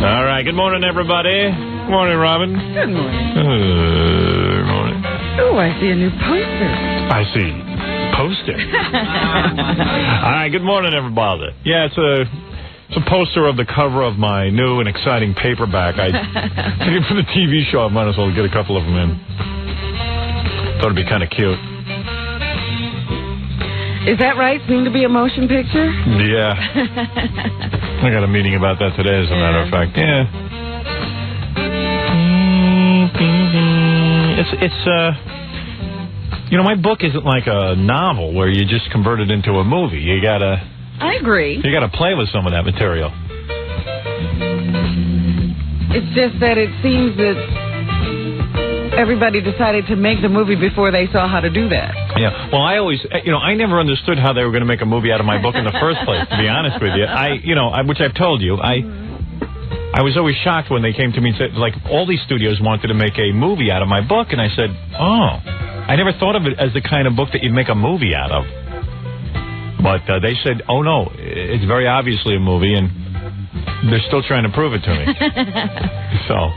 All right, good morning, everybody. Good morning, Robin. Good morning. Good morning. Oh, I see a new poster. I see. Poster. All right, good morning, everybody. Yeah, it's a poster of the cover of my new and exciting paperback. I took it for the TV show. I might as well get a couple of them in. Thought it'd be kind of cute. Is that right? Soon to be a motion picture? Yeah. I got a meeting about that today, as a matter of fact. Yeah. It's my book isn't like a novel where you just convert it into a movie. I agree. You gotta play with some of that material. It's just that it seems that everybody decided to make the movie before they saw how to do that. Yeah. Well, I always, I never understood how they were going to make a movie out of my book in the first place, to be honest with you. Which I've told you, I was always shocked when they came to me and said, like, all these studios wanted to make a movie out of my book, and I said, oh, I never thought of it as the kind of book that you'd make a movie out of. But they said, oh, no, it's very obviously a movie, and they're still trying to prove it to me. So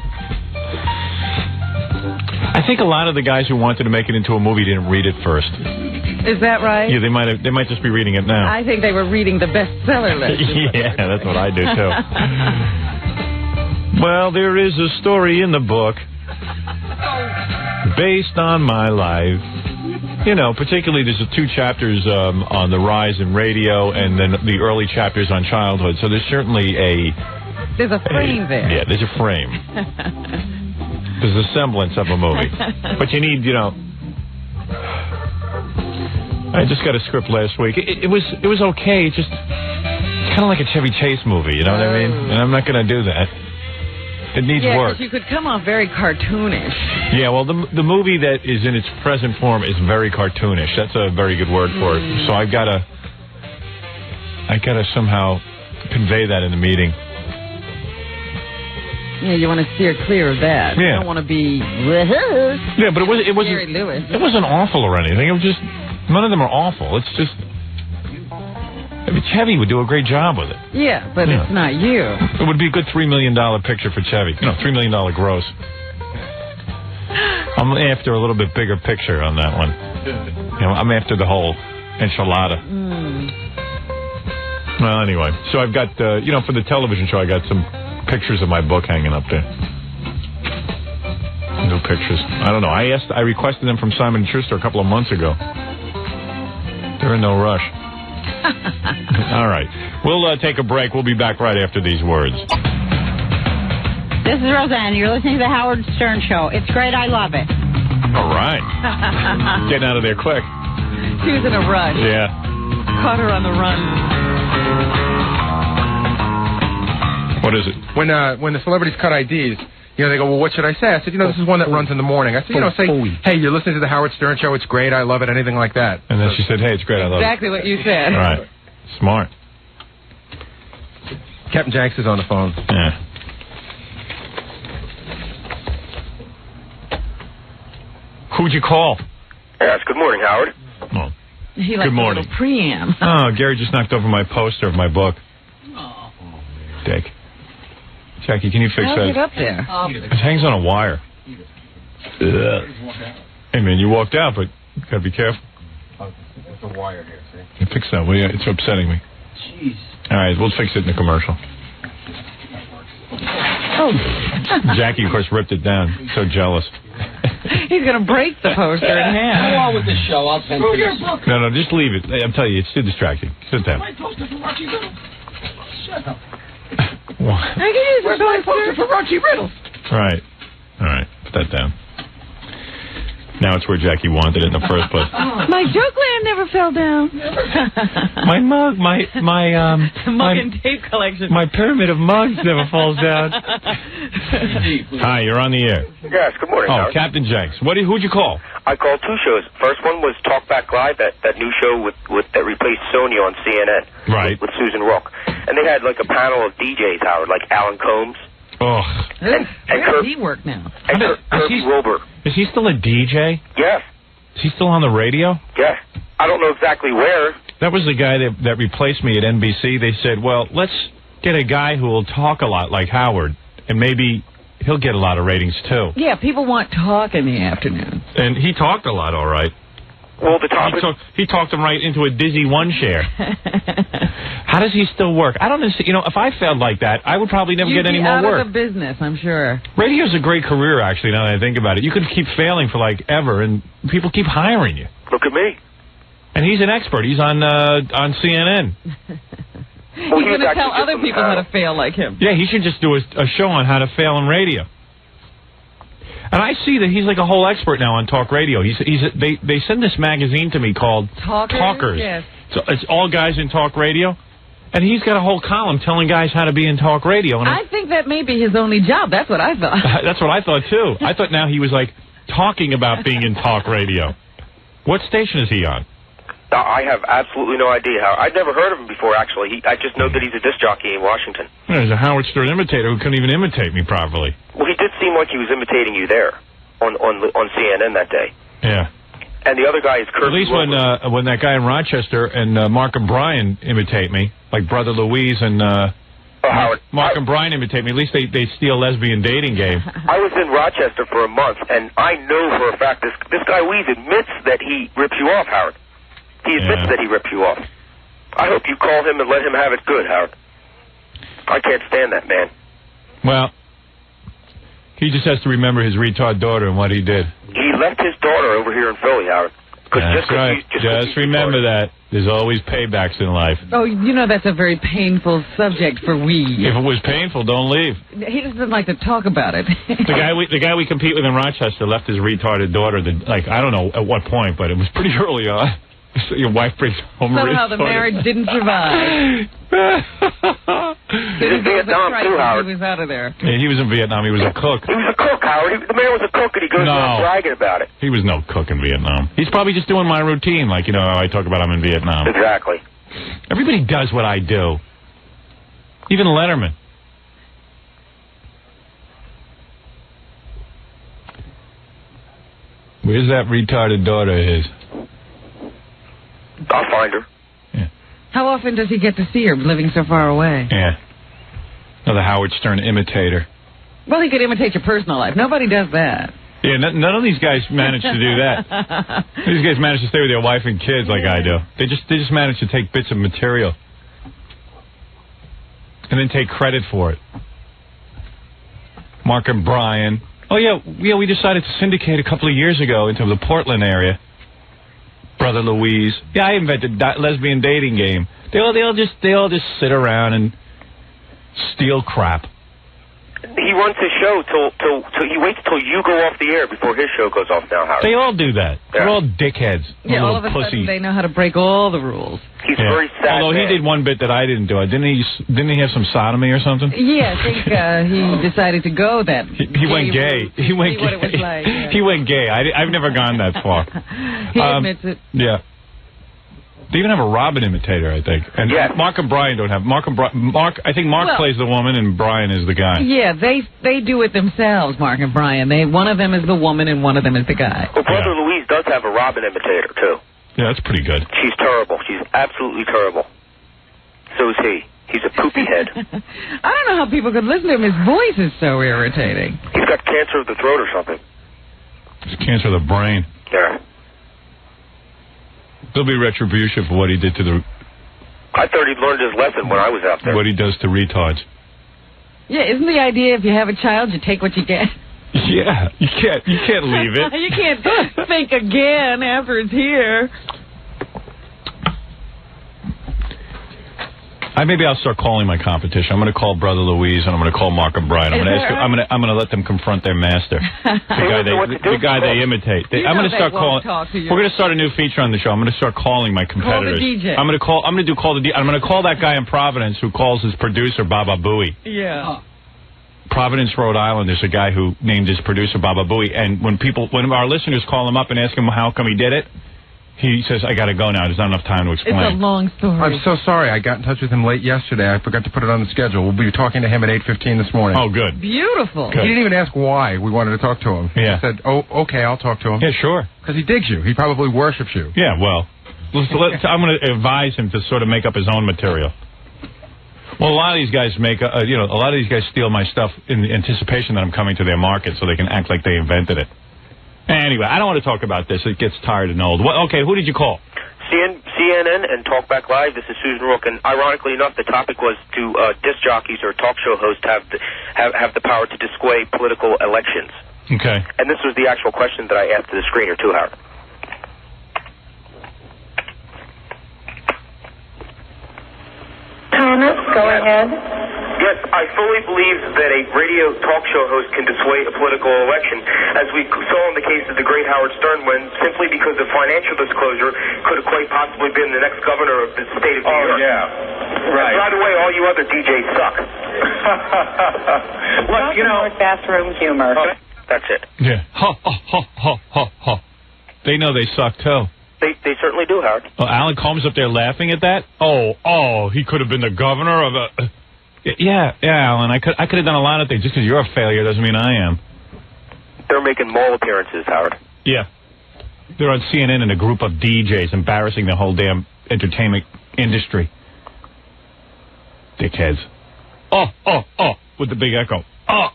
I think a lot of the guys who wanted to make it into a movie didn't read it first. Is that right? Yeah, they might just be reading it now. I think they were reading the bestseller list. Yeah, that's what I do, too. Well, there is a story in the book based on my life. Particularly there's the 2 chapters on the rise in radio and then the early chapters on childhood. So there's certainly There's a frame there. Yeah, there's a frame. There's a semblance of a movie. But you need, I just got a script last week. It was okay. It's just kind of like a Chevy Chase movie, you know what I mean? And I'm not going to do that. It needs work. Yeah, you could come off very cartoonish. Yeah, well, the movie that is in its present form is very cartoonish. That's a very good word for it. So I gotta somehow convey that in the meeting. Yeah, you want to steer clear of that. Yeah. You don't want to be... Yeah, but it wasn't... Jerry Lewis. It wasn't awful or anything. It was just... None of them are awful. It's just... Chevy would do a great job with it. Yeah, but it's not you. It would be a good $3 million picture for Chevy. $3 million gross. I'm after a little bit bigger picture on that one. I'm after the whole enchilada. Well, anyway. So I've got, for the television show, I got some pictures of my book hanging up there. New pictures. I don't know. I requested them from Simon & Schuster a couple of months ago. They're in no rush. All right. We'll take a break. We'll be back right after these words. This is Roseanne. You're listening to the Howard Stern Show. It's great. I love it. All right. Getting out of there quick. She was in a rush. Yeah. Caught her on the run. What is it? When the celebrities cut IDs, they go, well, what should I say? I said, this is one that runs in the morning. I said, say, hey, you're listening to the Howard Stern Show. It's great. I love it. Anything like that. And then she said, hey, it's great. I love it. Exactly what you said. All right. Smart. Captain Janks is on the phone. Yeah. Who'd you call? Yes, good morning, Howard. Oh. He likes good morning. A little preamp. Oh, Gary just knocked over my poster of my book. Oh. Dick. Jackie, can you fix that? How'd it get up there? It hangs on a wire. Hey, man, you walked out, but you got to be careful. There's a wire here, see? You fix that, will you? It's upsetting me. Jeez. All right, we'll fix it in the commercial. Oh. Jackie, of course, ripped it down. So jealous. He's going to break the poster in half. Go on with this show. I'll send you this. No, just leave it. I'm telling you, it's too distracting. Sit down. My poster for Archie Riddle. Shut up. What? I can use Where's my poster for Archie Riddle? Right. All right. Put that down. Now it's where Jackie wanted it in the first place. My joke land never fell down. My mug, my mug and tape collection. My pyramid of mugs never falls down. Hi, you're on the air. Yes, good morning, Oh, Howard. Captain Jenks. Who'd you call? I called 2 shows. First one was Talk Back Live, that new show that replaced Sonya on CNN. Right. With Susan Rock. And they had like a panel of DJs, Howard, like Alan Combs. Oh. And where does he work now? And Kirby Wilbur. Is he still a DJ? Yes. Is he still on the radio? Yes. I don't know exactly where. That was the guy that replaced me at NBC. They said, well, let's get a guy who will talk a lot like Howard, and maybe he'll get a lot of ratings, too. Yeah, people want talk in the afternoon. And he talked a lot, all right. Well, the topic... He talked him right into a dizzy one share. How does he still work? I don't understand. You know, if I failed like that, I would probably never get any more work. You'd be out of the business, I'm sure. Radio's a great career, actually, now that I think about it. You could keep failing for, like, ever, and people keep hiring you. Look at me. And he's an expert. He's on CNN. He's going to tell other people how to fail like him. Yeah, he should just do a show on how to fail in radio. And I see that he's like a whole expert now on talk radio. They send this magazine to me called Talkers. Yes. So it's all guys in talk radio. And he's got a whole column telling guys how to be in talk radio. And I think that may be his only job. That's what I thought. That's what I thought, too. I thought now he was, like, talking about being in talk radio. What station is he on? I have absolutely no idea how. I'd never heard of him before, actually. I just know that he's a disc jockey in Washington. Yeah, he's a Howard Stern imitator who couldn't even imitate me properly. Well, he did seem like he was imitating you there on CNN that day. Yeah. And the other guy is Kurt. At least when that guy in Rochester and Mark and Brian imitate me, like Brother Louise and Mark and Brian imitate me, at least they steal lesbian dating game. I was in Rochester for a month, and I know for a fact this guy Louise admits that he rips you off, Howard. He admits that he ripped you off. I hope you call him and let him have it good, Howard. I can't stand that man. Well, he just has to remember his retard daughter and what he did. He left his daughter over here in Philly, Howard. That's right. Just remember that. There's always paybacks in life. Oh, you know that's a very painful subject for we. If it was painful, don't leave. He doesn't like to talk about it. The guy we compete with in Rochester left his retarded daughter. I don't know at what point, but it was pretty early on. So your wife brings home somehow the marriage didn't survive. He was in Vietnam too, Howard. He was out of there. Yeah, he was in Vietnam. He was a cook. He was a cook, Howard. The man was a cook, and he goes around bragging about it. He was no cook in Vietnam. He's probably just doing my routine, like, you know, how I talk about I'm in Vietnam. Exactly. Everybody does what I do. Even Letterman. Where's that retarded daughter of his? I'll find her. Yeah. How often does he get to see her, living so far away? Yeah. Another Howard Stern imitator. Well, he could imitate your personal life. Nobody does that. Yeah, none of these guys manage to do that. These guys manage to stay with their wife and kids like I do. They just manage to take bits of material and then take credit for it. Mark and Brian. Oh, yeah, we decided to syndicate a couple of years ago into the Portland area. Brother Louise. Yeah, I invented lesbian dating game. They all just sit around and steal crap. He runs his show till he waits till you go off the air before his show goes off now, Howard. They all do that. Yeah. They're all dickheads. Yeah, all of a sudden they know how to break all the rules. He's very sad. Although he did one bit that I didn't do. Didn't he have some sodomy or something? Yeah, I think he decided to go that. He went gay. He went gay. What it was like, yeah. He went gay. I've never gone that far. He admits it. Yeah. They even have a Robin imitator, I think. And Mark and Brian don't have I think Mark plays the woman and Brian is the guy. Yeah, they do it themselves, Mark and Brian. One of them is the woman and one of them is the guy. Well, Brother Louise does have a Robin imitator too. Yeah, that's pretty good. She's terrible. She's absolutely terrible. So is he. He's a poopy head. I don't know how people could listen to him. His voice is so irritating. He's got cancer of the throat or something. It's cancer of the brain. Yeah. There'll be retribution for what he did to the... I thought he'd learned his lesson when I was out there. What he does to retards. Yeah, isn't the idea if you have a child, you take what you get? Yeah, you can't leave it. You can't think again after it's here. Maybe I'll start calling my competition. I'm going to call Brother Louise and I'm going to call Mark and Brian. I'm going to let them confront their master, the guy they imitate. I'm going to start calling. We're going to start a new feature on the show. I'm going to start calling my competitors. Call the DJ. I'm going to call that guy in Providence who calls his producer Baba Booey. Yeah. Providence, Rhode Island, there's a guy who named his producer Baba Booey, and when our listeners call him up and ask him how come he did it, he says, I got to go now. There's not enough time to explain. It's a long story. I'm so sorry. I got in touch with him late yesterday. I forgot to put it on the schedule. We'll be talking to him at 8:15 this morning. Oh, good. Beautiful. Good. He didn't even ask why we wanted to talk to him. Yeah. He said, oh, okay, I'll talk to him. Yeah, sure. Because he digs you. He probably worships you. Yeah, well, I'm going to advise him to sort of make up his own material. Well, a lot of these guys a lot of these guys steal my stuff in the anticipation that I'm coming to their market so they can act like they invented it. Anyway, I don't want to talk about this. It gets tired and old. Okay, who did you call? CNN and Talkback Live. This is Susan Rook, and ironically enough, the topic was do disc jockeys or talk show hosts have the power to display political elections? Okay. And this was the actual question that I asked to the screener too, Howard. Thomas, go ahead. Yes, I fully believe that a radio talk show host can sway a political election, as we saw in the case of the great Howard Stern, when simply because of financial disclosure could have quite possibly been the next governor of the state of New York. Oh, yeah. Right. And by the way, all you other DJs suck. Look, bathroom humor. That's it. Yeah. Ha, ha, ha, ha, ha, ha. They know they suck, too. They certainly do, Howard. Oh, Alan Combs up there laughing at that? Oh, he could have been the governor of a... Yeah, Alan, I could have done a lot of things. Just because you're a failure doesn't mean I am. They're making mall appearances, Howard. Yeah. They're on CNN in a group of DJs embarrassing the whole damn entertainment industry. Dickheads. Oh, with the big echo. Oh.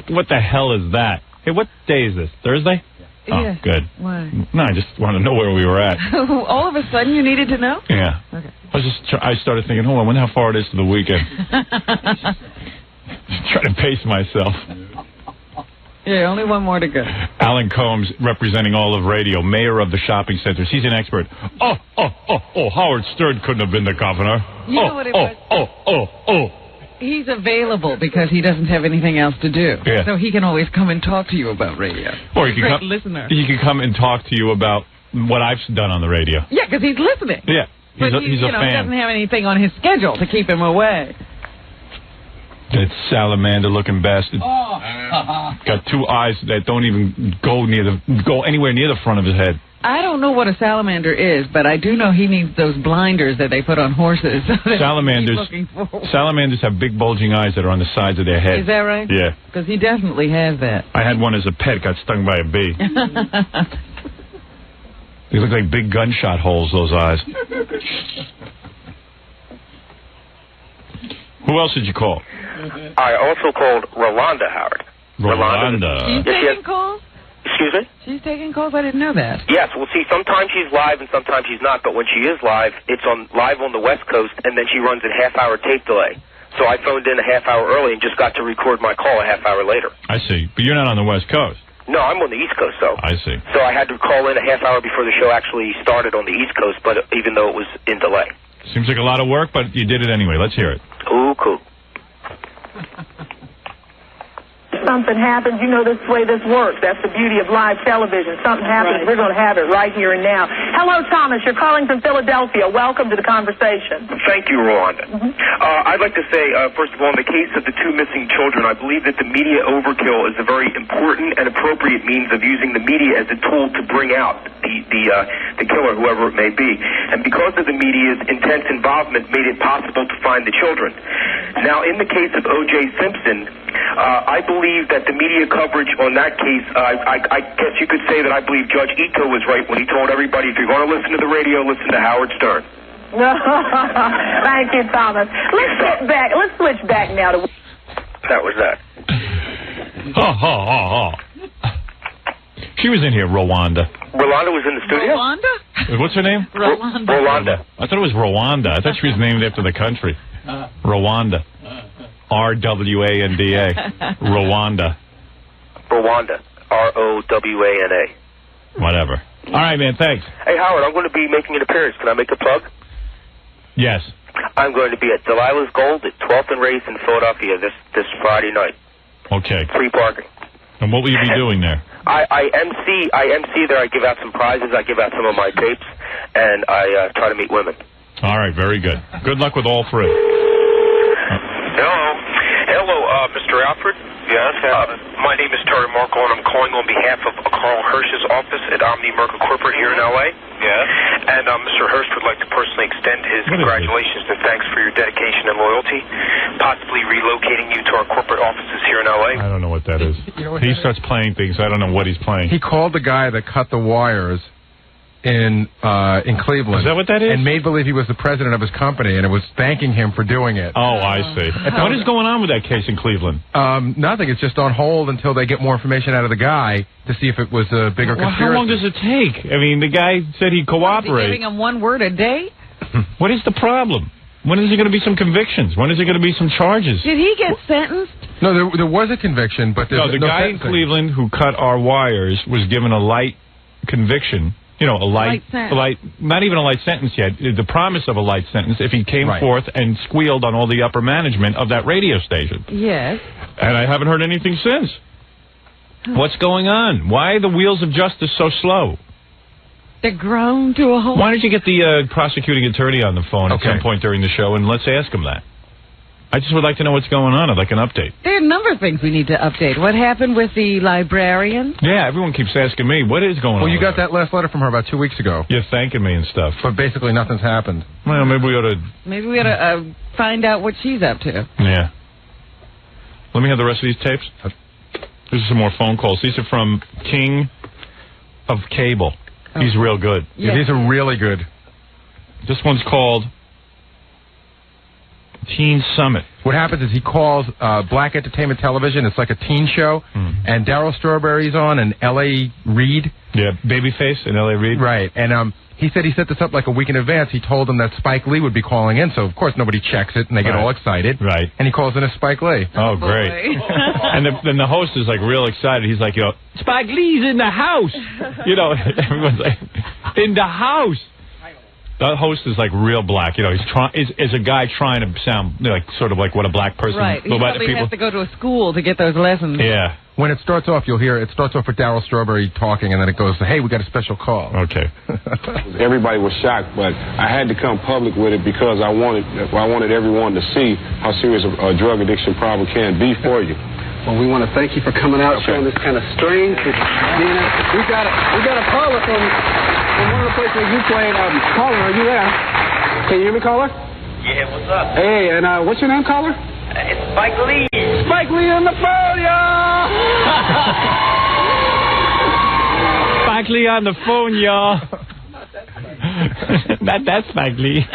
What the hell is that? Hey, what day is this? Thursday? Yeah. Oh, good. Why? No, I just want to know where we were at. All of a sudden you needed to know? Yeah. Okay. I started thinking, hold on, I wonder how far it is to the weekend. Trying to pace myself. Yeah, only one more to go. Alan Combs, representing all of radio, mayor of the shopping centers. He's an expert. Oh, Howard Stern couldn't have been the governor. You know what it was? He's available because he doesn't have anything else to do. Yeah. So he can always come and talk to you about radio. Or he can listener. He can come and talk to you about what I've done on the radio. Yeah, because he's listening. Yeah. He's a fan. He doesn't have anything on his schedule to keep him away. That salamander-looking bastard. Got two eyes that don't even go anywhere near the front of his head. I don't know what a salamander is, but I do know he needs those blinders that they put on horses. So salamanders have big bulging eyes that are on the sides of their head. Is that right? Yeah. Because he definitely has that. I had one as a pet, got stung by a bee. They look like big gunshot holes, those eyes. Who else did you call? I also called Rolanda, Howard. Rolanda. She's taking calls? Excuse me? She's taking calls? I didn't know that. Yes, well, see, sometimes she's live and sometimes she's not, but when she is live, it's live on the West Coast, and then she runs a half-hour tape delay. So I phoned in a half hour early and just got to record my call a half hour later. I see. But you're not on the West Coast. No, I'm on the East Coast, though. I see. So I had to call in a half hour before the show actually started on the East Coast, but even though it was in delay. Seems like a lot of work, but you did it anyway. Let's hear it. Ooh, cool. Something happens, you know this way this works. That's the beauty of live television. Something happens, We're going to have it right here and now. Hello, Thomas. You're calling from Philadelphia. Welcome to the conversation. Thank you, Rolanda. I'd like to say, first of all, in the case of the two missing children, I believe that the media overkill is a very important and appropriate means of using the media as a tool to bring out the killer, whoever it may be. And because of the media's intense involvement, made it possible to find the children. Now, in the case of O.J. Simpson, I believe that the media coverage on that case, I guess you could say that I believe Judge Ito was right when he told everybody, if you're going to listen to the radio, listen to Howard Stern. Thank you, Thomas. Let's switch back now to... That was that. She was in here, Rwanda. Rolanda was in the studio? Rwanda? What's her name? Rolanda. I thought it was Rwanda. I thought she was named after the country. Rwanda. R-W-A-N-D-A. Rwanda. Rwanda. R-O-W-A-N-A. Whatever. All right, man, thanks. Hey, Howard, I'm going to be making an appearance. Can I make a plug? Yes. I'm going to be at Delilah's Gold at 12th and Race in Philadelphia this Friday night. Okay. Free parking. And what will you be doing there? I MC there. I give out some prizes. I give out some of my tapes, and I try to meet women. All right, very good. Good luck with all three. Hello, Mr. Mr. Alfred? Yes, my name is Terry Markle, and I'm calling on behalf of Carl Hirsch's office at Omni Merca Corporate here in L.A. Yes. And Mr. Hirsch would like to personally extend his congratulations and thanks for your dedication and loyalty, possibly relocating you to our corporate offices here in L.A. I don't know what that is. He starts playing things. I don't know what he's playing. He called the guy that cut the wires in Cleveland. Is that what that is? And made believe he was the president of his company, and it was thanking him for doing it. Oh, I see. What is going on with that case in Cleveland? Nothing. It's just on hold until they get more information out of the guy to see if it was a bigger conspiracy. How long does it take? I mean, the guy said he'd cooperate. Is he giving him 1 word a day? What is the problem? When is there going to be some convictions? When is there going to be some charges? Did he get sentenced? No, there was a conviction, but there's no guy in Cleveland who cut our wires was given a light conviction. You know, a light, not even a light sentence yet. The promise of a light sentence if he came forth and squealed on all the upper management of that radio station. Yes. And I haven't heard anything since. What's going on? Why are the wheels of justice so slow? They're grown to a halt. Why don't you get the prosecuting attorney on the phone at some point during the show and let's ask him that? I just would like to know what's going on. I'd like an update. There are a number of things we need to update. What happened with the librarian? Yeah, everyone keeps asking me, what is going on? Well, you got that last letter from her about 2 weeks ago. You're thanking me and stuff. But basically nothing's happened. Well, maybe we ought to... Maybe we ought to find out what she's up to. Yeah. Let me have the rest of these tapes. This is some more phone calls. These are from King of Cable. He's real good. Yeah, these are really good. This one's called... Teen Summit. What happens is he calls Black Entertainment Television. It's like a teen show. And Darryl Strawberry's on and L.A. Reid. Yeah, Babyface and L.A. Reid. Right. And he said he set this up like a week in advance. He told them that Spike Lee would be calling in. So, of course, nobody checks it and they get all excited. Right. And he calls in as Spike Lee. Oh, great. And then the host is like real excited. He's like, Spike Lee's in the house. Everyone's like, in the house. The host is like real black, he's is a guy trying to sound like sort of like what a black person. Right, he probably has to go to a school to get those lessons. Yeah. When it starts off, you'll hear it starts off with Darryl Strawberry talking, and then it goes, hey, we got a special call. Okay. Everybody was shocked, but I had to come public with it because I wanted everyone to see how serious a drug addiction problem can be for you. Well, we want to thank you for coming out, showing this kind of strength. We got a caller from one of the places you played. Caller, are you there? Can you hear me, caller? Yeah, what's up? Hey, and what's your name, caller? It's Spike Lee. Spike Lee on the phone, y'all! Spike Lee on the phone, y'all. Not that Spike Lee.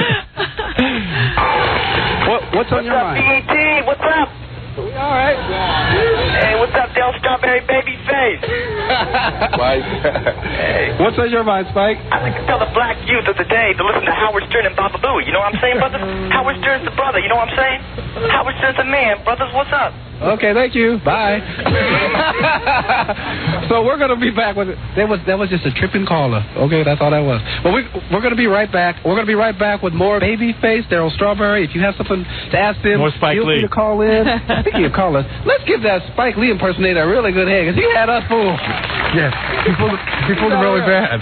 What's on your mind? BAT, what's up? We all right. Hey, what's up, Del Strawberry Babyface? Spike. Hey. What's on your mind, Spike? I'd like to tell the black youth of the day to listen to Howard Stern and Baba Booey. You know what I'm saying, brothers? Howard Stern's the brother. You know what I'm saying? Howard Stern's the man. Brothers, what's up? Okay, thank you. Bye. So we're going to be back with it. That was just a tripping caller. Okay, that's all that was. But we're going to be right back. We're going to be right back with more Babyface, Darryl Strawberry. If you have something to ask them, more Spike feel free to call in. Speaking of callers, let's give that Spike Lee impersonator a really good head, because he had us fooled. Yes, he pulled it really bad.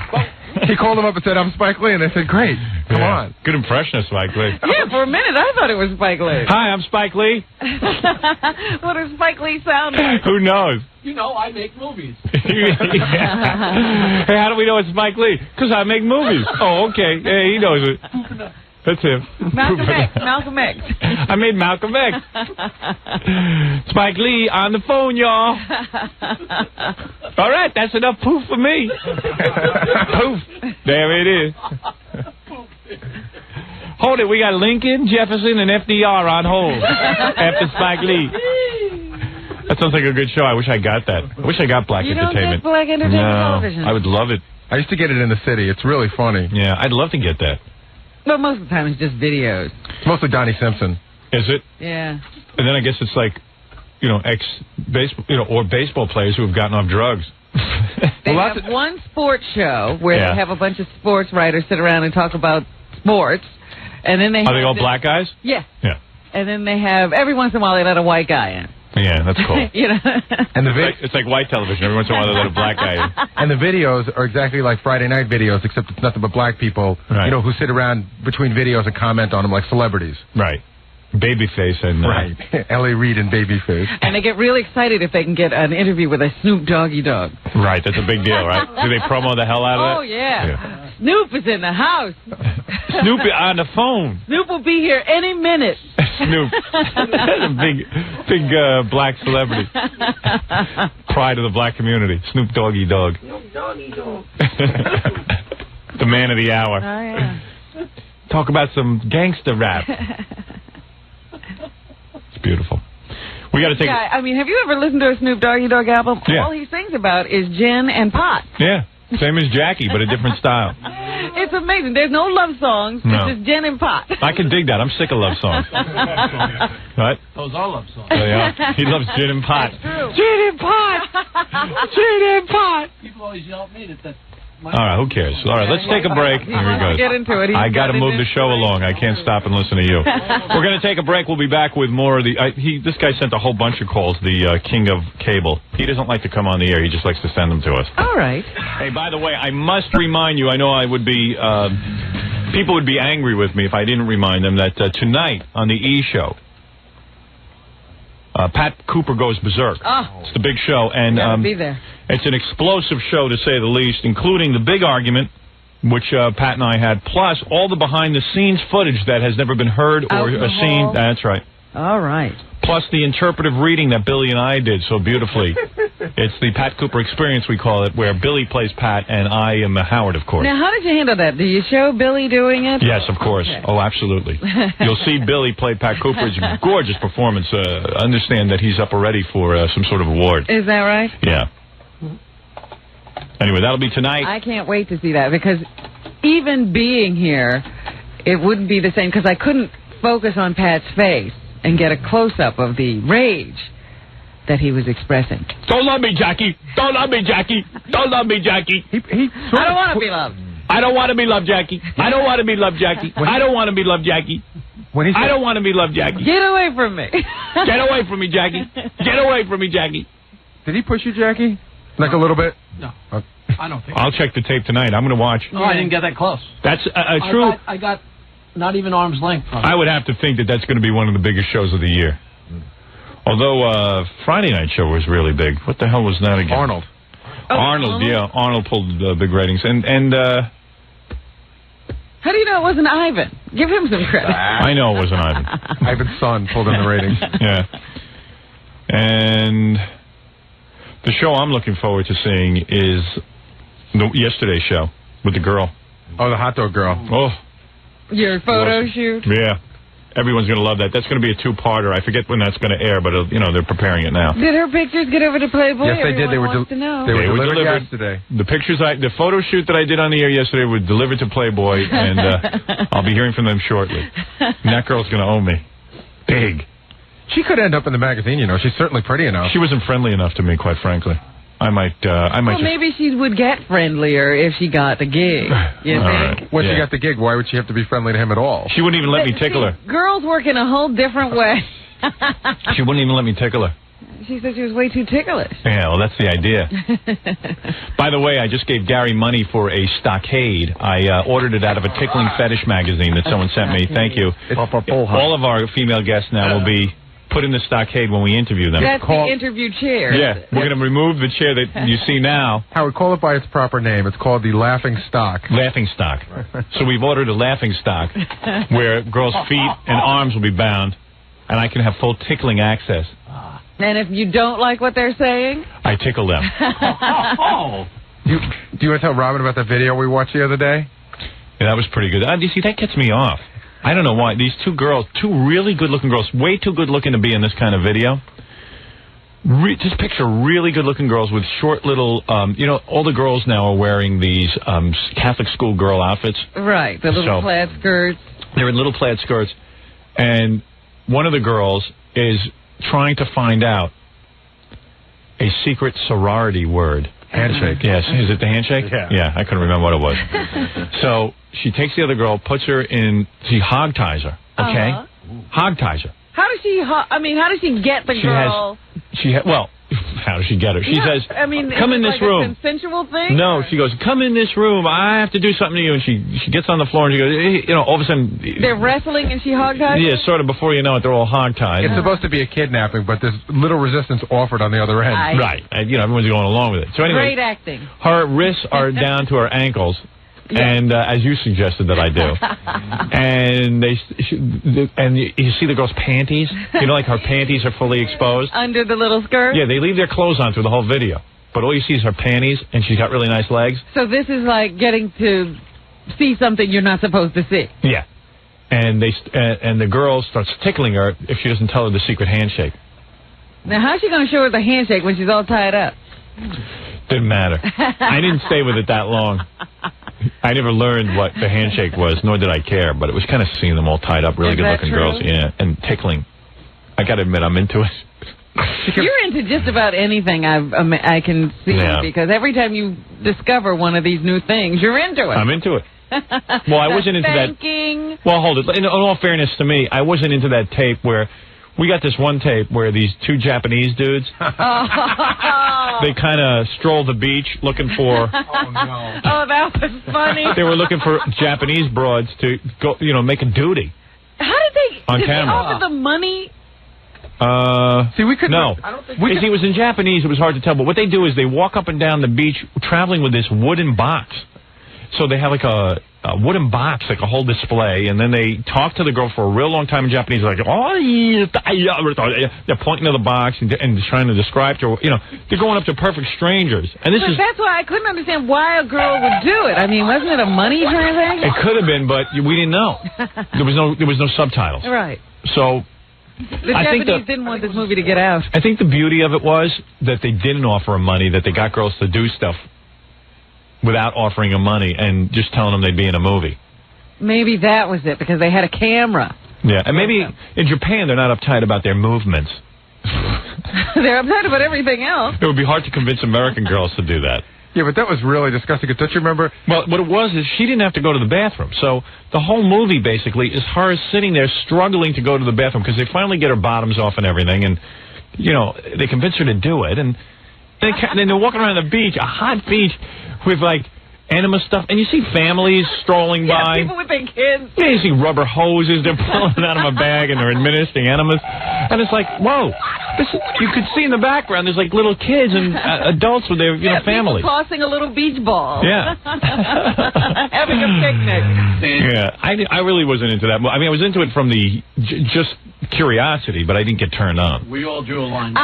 He called him up and said, I'm Spike Lee, and they said, great, come on. Good impression of Spike Lee. Yeah, for a minute I thought it was Spike Lee. Hi, I'm Spike Lee. What does Spike Lee sound like? Who knows? I make movies. Hey, how do we know it's Spike Lee? Because I make movies. Oh, okay. Yeah, he knows it. That's him. Malcolm X. I made Malcolm X. Spike Lee on the phone, y'all. All right, that's enough poof for me. Poof. There it is. Hold it, we got Lincoln, Jefferson, and FDR on hold after Spike Lee. That sounds like a good show. I wish I got that. I wish I got Black Entertainment. You don't get Black Entertainment television? I would love it. I used to get it in the city. It's really funny. Yeah, I'd love to get that. But most of the time it's just videos. Mostly Donnie Simpson. Is it? Yeah. And then I guess it's like, ex-baseball, or baseball players who have gotten off drugs. They have one sports show where they have a bunch of sports writers sit around and talk about sports. And then Are they all black guys? Yeah. Yeah. And then they have, every once in a while, they let a white guy in. Yeah, that's cool. And it's like white television. Every once in a while they let a black guy in. And the videos are exactly like Friday night videos, except it's nothing but black people, who sit around between videos and comment on them like celebrities. Right. Babyface and... right. L.A. Reid and Babyface. And they get really excited if they can get an interview with a Snoop Doggy Dogg. Right, that's a big deal, right? Do they promo the hell out of it? Oh, yeah. Snoop is in the house. Snoop on the phone. Snoop will be here any minute. Snoop. That's a big black celebrity. Pride of the black community. Snoop Doggy Dogg. Snoop Doggy Dogg. The man of the hour. Oh, yeah. Talk about some gangster rap. It's beautiful. We got to take... Yeah, I mean, have you ever listened to a Snoop Doggy Dogg album? Yeah. All he sings about is gin and pot. Yeah. Same as Jackie, but a different style. It's amazing. There's no love songs. No. It's just gin and pot. I can dig that. I'm sick of love songs. What? Those are love songs. Oh, yeah. He loves gin and pot. Gin and pot. Gin and pot. People always yell at me that All right, who cares? All right, let's take a break. He wants to get into it. I got to move the show along. I can't stop and listen to you. We're going to take a break. We'll be back with more of the... this guy sent a whole bunch of calls, the king of cable. He doesn't like to come on the air. He just likes to send them to us. All right. Hey, by the way, I must remind you, I know I would be... people would be angry with me if I didn't remind them that tonight on the E! Show, Pat Cooper Goes Berserk. Oh. It's the big show. And be there. It's an explosive show, to say the least, including the big argument, which Pat and I had, plus all the behind-the-scenes footage that has never been heard or seen. That's right. All right. Plus the interpretive reading that Billy and I did so beautifully. It's the Pat Cooper experience, we call it, where Billy plays Pat and I am Howard, of course. Now, how did you handle that? Do you show Billy doing it? Yes, of course. Okay. Oh, absolutely. You'll see Billy play Pat Cooper. It's a gorgeous performance. Understand that he's up already for some sort of award. Is that right? Yeah. Anyway, that'll be tonight. I can't wait to see that, because even being here, it wouldn't be the same, because I couldn't focus on Pat's face and get a close-up of the rage that he was expressing. Don't love me, Jackie. Don't love me, Jackie. Don't love me, Jackie. I don't want to be loved. I don't want to be loved, Jackie. I don't want to be loved, Jackie. I don't want to be loved, Jackie. I don't want to be loved, Jackie. Get away from me. Get away from me, Jackie. Get away from me, Jackie. Did he push you, Jackie? Like a little bit? No. I don't think I'll check the tape tonight. I'm going to watch. No, I didn't get that close. That's true. I got not even arm's length from it. I would have to think that that's going to be one of the biggest shows of the year. Although Friday night show was really big. What the hell was that again? Arnold. Arnold, yeah. Arnold pulled big ratings. And how do you know it wasn't Ivan? Give him some credit. I know it wasn't Ivan. Ivan's son pulled in the ratings. Yeah. And the show I'm looking forward to seeing is yesterday's show with the girl. Oh, the hot dog girl. Oh. Your photo shoot? Yeah. Everyone's going to love that. That's going to be a two-parter. I forget when that's going to air, but, they're preparing it now. Did her pictures get over to Playboy? Yes, they did. They were delivered yesterday. The pictures the photo shoot that I did on the air yesterday were delivered to Playboy, and I'll be hearing from them shortly. And that girl's going to own me. Big. She could end up in the magazine, She's certainly pretty enough. She wasn't friendly enough to me, quite frankly. I might maybe she would get friendlier if she got the gig. You think? Right. Once she got the gig, why would she have to be friendly to him at all? She wouldn't even let me tickle her. Girls work in a whole different way. She wouldn't even let me tickle her. She said she was way too ticklish. Yeah, well, that's the idea. By the way, I just gave Gary money for a stockade. I ordered it out of a tickling fetish magazine that someone sent me. Thank you. All of our female guests now will be put in the stockade when we interview them. That's the interview chair. Yeah, we're going to remove the chair that you see now. Howard, call it by its proper name. It's called the Laughing Stock. Laughing Stock. So we've ordered a laughing stock where girls' feet and arms will be bound, and I can have full tickling access. And if you don't like what they're saying? I tickle them. Do you want to tell Robin about the video we watched the other day? Yeah, that was pretty good. You see, that gets me off. I don't know why. These two girls, two really good-looking girls, way too good-looking to be in this kind of video. Just picture really good-looking girls with short little, all the girls now are wearing these Catholic school girl outfits. Right, the little plaid skirts. They're in little plaid skirts. And one of the girls is trying to find out a secret sorority word. Handshake. Yes. Is it the handshake? Yeah, I couldn't remember what it was. So she takes the other girl, puts her in, she hog-ties her, okay? Hog-ties her. How does she, how does she get the girl? Well, how does she get her? She says, I mean, come in this room. A consensual thing? No, she goes, come in this room. I have to do something to you. And she gets on the floor and she goes, you know, all of a sudden. They're wrestling and she hogtied? Yeah, sort of. Before you know it, they're all hogtied. It's supposed to be a kidnapping, but there's little resistance offered on the other end. Right. And, you know, everyone's going along with it. So anyway, great acting. Her wrists are down to her ankles. And as you suggested that I do, and you see the girl's panties. You know, like her panties are fully exposed under the little skirt. Yeah, they leave their clothes on through the whole video, but all you see is her panties, and she's got really nice legs. So this is like getting to see something you're not supposed to see. Yeah, and the girl starts tickling her if she doesn't tell her the secret handshake. Now, how's she going to show her the handshake when she's all tied up? Didn't matter. I didn't stay with it that long. I never learned what the handshake was, nor did I care, but it was kind of seeing them all tied up, really good-looking girls, yeah, and tickling. I got to admit, I'm into it. You're into just about anything I can see, because every time you discover one of these new things, you're into it. I'm into it. Well, I wasn't into that. Well, hold it. In all fairness to me, I wasn't into that tape where we got this one tape where these two Japanese dudes, they kind of stroll the beach looking for... Oh, no. Oh, that was funny. They were looking for Japanese broads to go, you know, make a duty. How did they... On did camera. They offer the money? See, we couldn't... No. Because it was in Japanese, it was hard to tell. But what they do is they walk up and down the beach traveling with this wooden box. So they have like a wooden box, like a whole display, and then they talk to the girl for a real long time in Japanese, like, oh, they're pointing to the box and trying to describe to her, you know, they're going up to perfect strangers. And that's why I couldn't understand why a girl would do it. I mean, wasn't it a money transaction? It could have been, but we didn't know. There was no subtitles. Right. So the Japanese didn't want this movie to get out. I think the beauty of it was that they didn't offer them money, that they got girls to do stuff without offering them money and just telling them they'd be in a movie. Maybe that was it, because they had a camera. Yeah, and maybe in Japan they're not uptight about their movements. They're uptight about everything else. It would be hard to convince American girls to do that. Yeah, but that was really disgusting. Don't you remember? Well, what it was is she didn't have to go to the bathroom. So the whole movie basically is her sitting there struggling to go to the bathroom because they finally get her bottoms off and everything, and, you know, they convince her to do it, and then they're walking around the beach, a hot beach, with, like, enema stuff, and you see families strolling by. People with their kids. Yeah, you see rubber hoses, they're pulling out of a bag, and they're administering enemas. And it's like, whoa. You could see in the background, there's, like, little kids and adults with their families. People tossing a little beach ball. Yeah. Having a picnic. Yeah, I really wasn't into that. I mean, I was into it from the just curiosity, but I didn't get turned on. We all drew a line.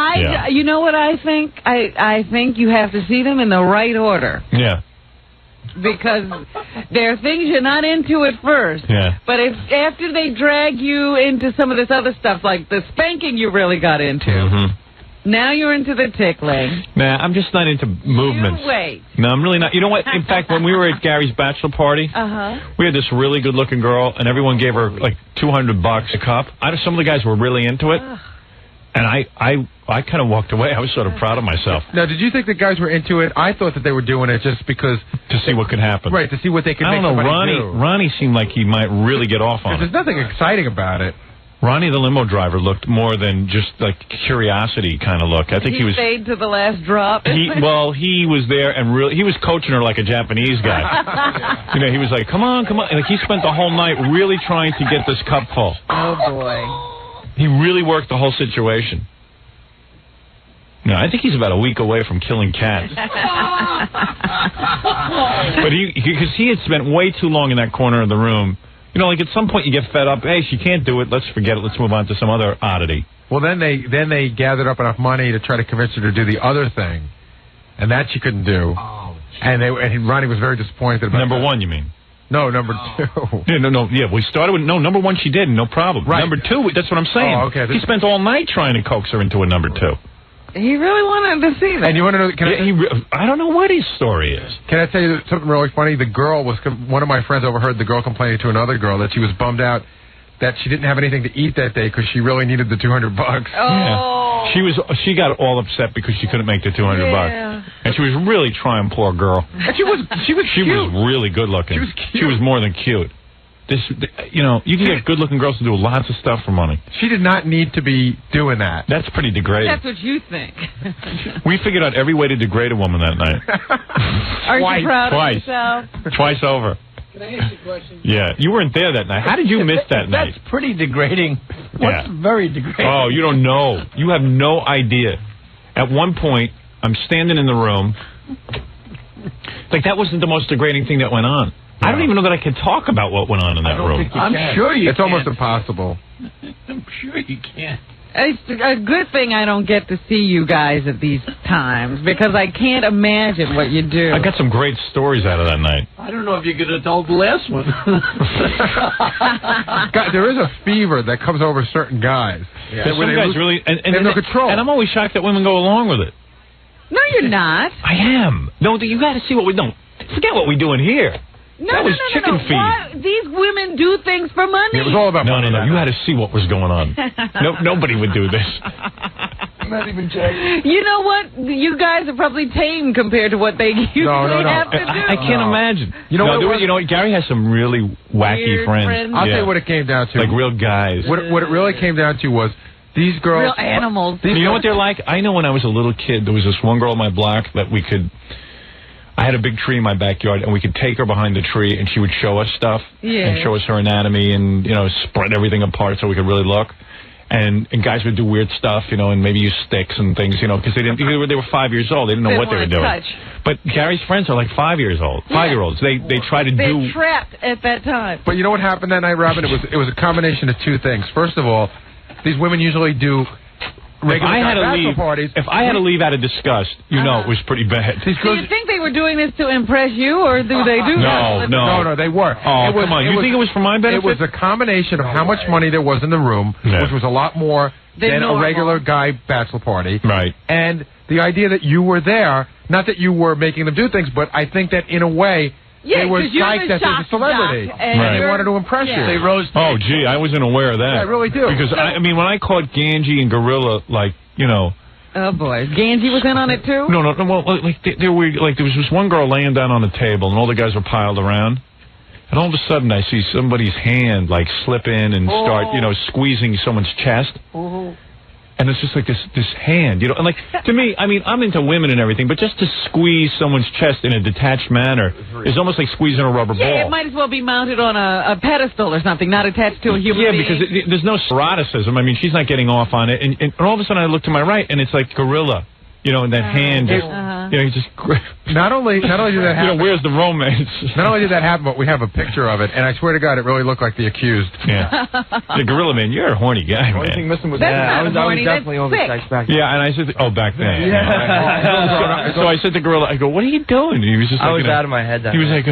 You know what I think? I think you have to see them in the right order. Yeah. Because there are things you're not into at first. Yeah. But after they drag you into some of this other stuff, like the spanking you really got into, now you're into the tickling. Nah, I'm just not into movements. You wait. No, I'm really not. You know what? In fact, when we were at Gary's bachelor party, we had this really good-looking girl, and everyone gave her like $200 a cup. Some of the guys were really into it. And I kind of walked away. I was sort of proud of myself. Now, did you think the guys were into it? I thought that they were doing it just because... To see what could happen. Right, to see what they could make I don't know, somebody do. Ronnie seemed like he might really get off on it. There's nothing exciting about it. Ronnie, the limo driver, looked more than just like curiosity kind of look. I think he was... stayed to the last drop. He was there and really... He was coaching her like a Japanese guy. You know, he was like, come on, come on. And like, he spent the whole night really trying to get this cup full. Oh, boy. He really worked the whole situation. No, I think he's about a week away from killing cats. But because he had spent way too long in that corner of the room. You know, like at some point you get fed up. Hey, she can't do it. Let's forget it. Let's move on to some other oddity. Well, then they gathered up enough money to try to convince her to do the other thing, and that she couldn't do. Oh, and Ronnie was very disappointed about Number that. one, you mean? No, number two. Yeah, no. Yeah, we started with number one. She did, no problem. Right. Number two, that's what I'm saying. Oh, okay. He spent all night trying to coax her into a number two. He really wanted to see that. And you want to know? I don't know what his story is. Can I tell you something really funny? The girl one of my friends overheard the girl complaining to another girl that she was bummed out that she didn't have anything to eat that day because she really needed the $200. Oh. Yeah. She got all upset because she couldn't make the $200. And she was really trying, poor girl. And she was cute. She was really good looking. She was cute. She was more than cute. you can get good-looking girls to do lots of stuff for money. She did not need to be doing that. That's pretty degrading. That's what you think. We figured out every way to degrade a woman that night. Aren't you proud of yourself? Twice over. Can I ask you a question? Yeah, you weren't there that night. How did you miss that night? That's pretty degrading. What's very degrading? Oh, you don't know. You have no idea. At one point, I'm standing in the room. Like, that wasn't the most degrading thing that went on. I don't even know that I can talk about what went on in that room. I'm sure you can. It's almost impossible. I'm sure you can. It's a good thing I don't get to see you guys at these times, because I can't imagine what you do. I got some great stories out of that night. I don't know if you could have told the last one. God, there is a fever that comes over certain guys. Yeah. Some guys really... And no control. And I'm always shocked that women go along with it. No, you're not. I am. No, you got to see what we don't. Forget what we do in here. That was chicken feed. What? These women do things for money. It was all about money. No. You had to see what was going on. Nobody would do this. I'm not even checking. You know what? You guys are probably tame compared to what they usually have to do. I can't imagine. You know what? Gary has some really wacky Weird friends. I'll tell you what it came down to. Like real guys. What it really came down to was these girls. Real animals. You know what they're like? I know when I was a little kid, there was this one girl on my block that we could... I had a big tree in my backyard, and we could take her behind the tree, and she would show us stuff, and show us her anatomy, and spread everything apart so we could really look. And guys would do weird stuff, and maybe use sticks and things, because they were 5 years old. They didn't know what they were doing. Touch. But Gary's friends are like 5 years old, 5-year-olds. They try to do. They're trapped at that time. But you know what happened that night, Robin? It was a combination of two things. First of all, these women usually do. If I had to leave out of disgust, it was pretty bad. Do you think they were doing this to impress you, or do they do that? No, they were. Oh, come on. You think it was for my benefit? It was a combination of how much money there was in the room, which was a lot more than a regular guy bachelor party. Right. And the idea that you were there, not that you were making them do things, but I think that in a way... Yeah, they were psyched that there's a celebrity, and they wanted to impress you. They rose. Oh, gee, I wasn't aware of that. Yeah, I really do. Because, when I caught Ganji and Gorilla, Oh, boy. Ganji was in on it, too? No. Well, there was this one girl laying down on the table, and all the guys were piled around. And all of a sudden, I see somebody's hand, slip in and start, squeezing someone's chest. And it's just like this hand, and to me, I'm into women and everything, but just to squeeze someone's chest in a detached manner is almost like squeezing a rubber ball. Yeah, it might as well be mounted on a pedestal or something, not attached to a human being. Yeah, because there's no eroticism. She's not getting off on it. And all of a sudden, I look to my right, and it's like Gorilla. And that hand just, he just... Not only did that happen... where's the romance? Not only did that happen, but we have a picture of it, and I swear to God, it really looked like the accused. Yeah. The Gorilla, man, you're a horny guy, man. The only thing missing was I was definitely oversexed back then. Yeah, and I said, back then. Yeah. So I said to Gorilla, I go, what are you doing? And he was just I was out of my head that He was like...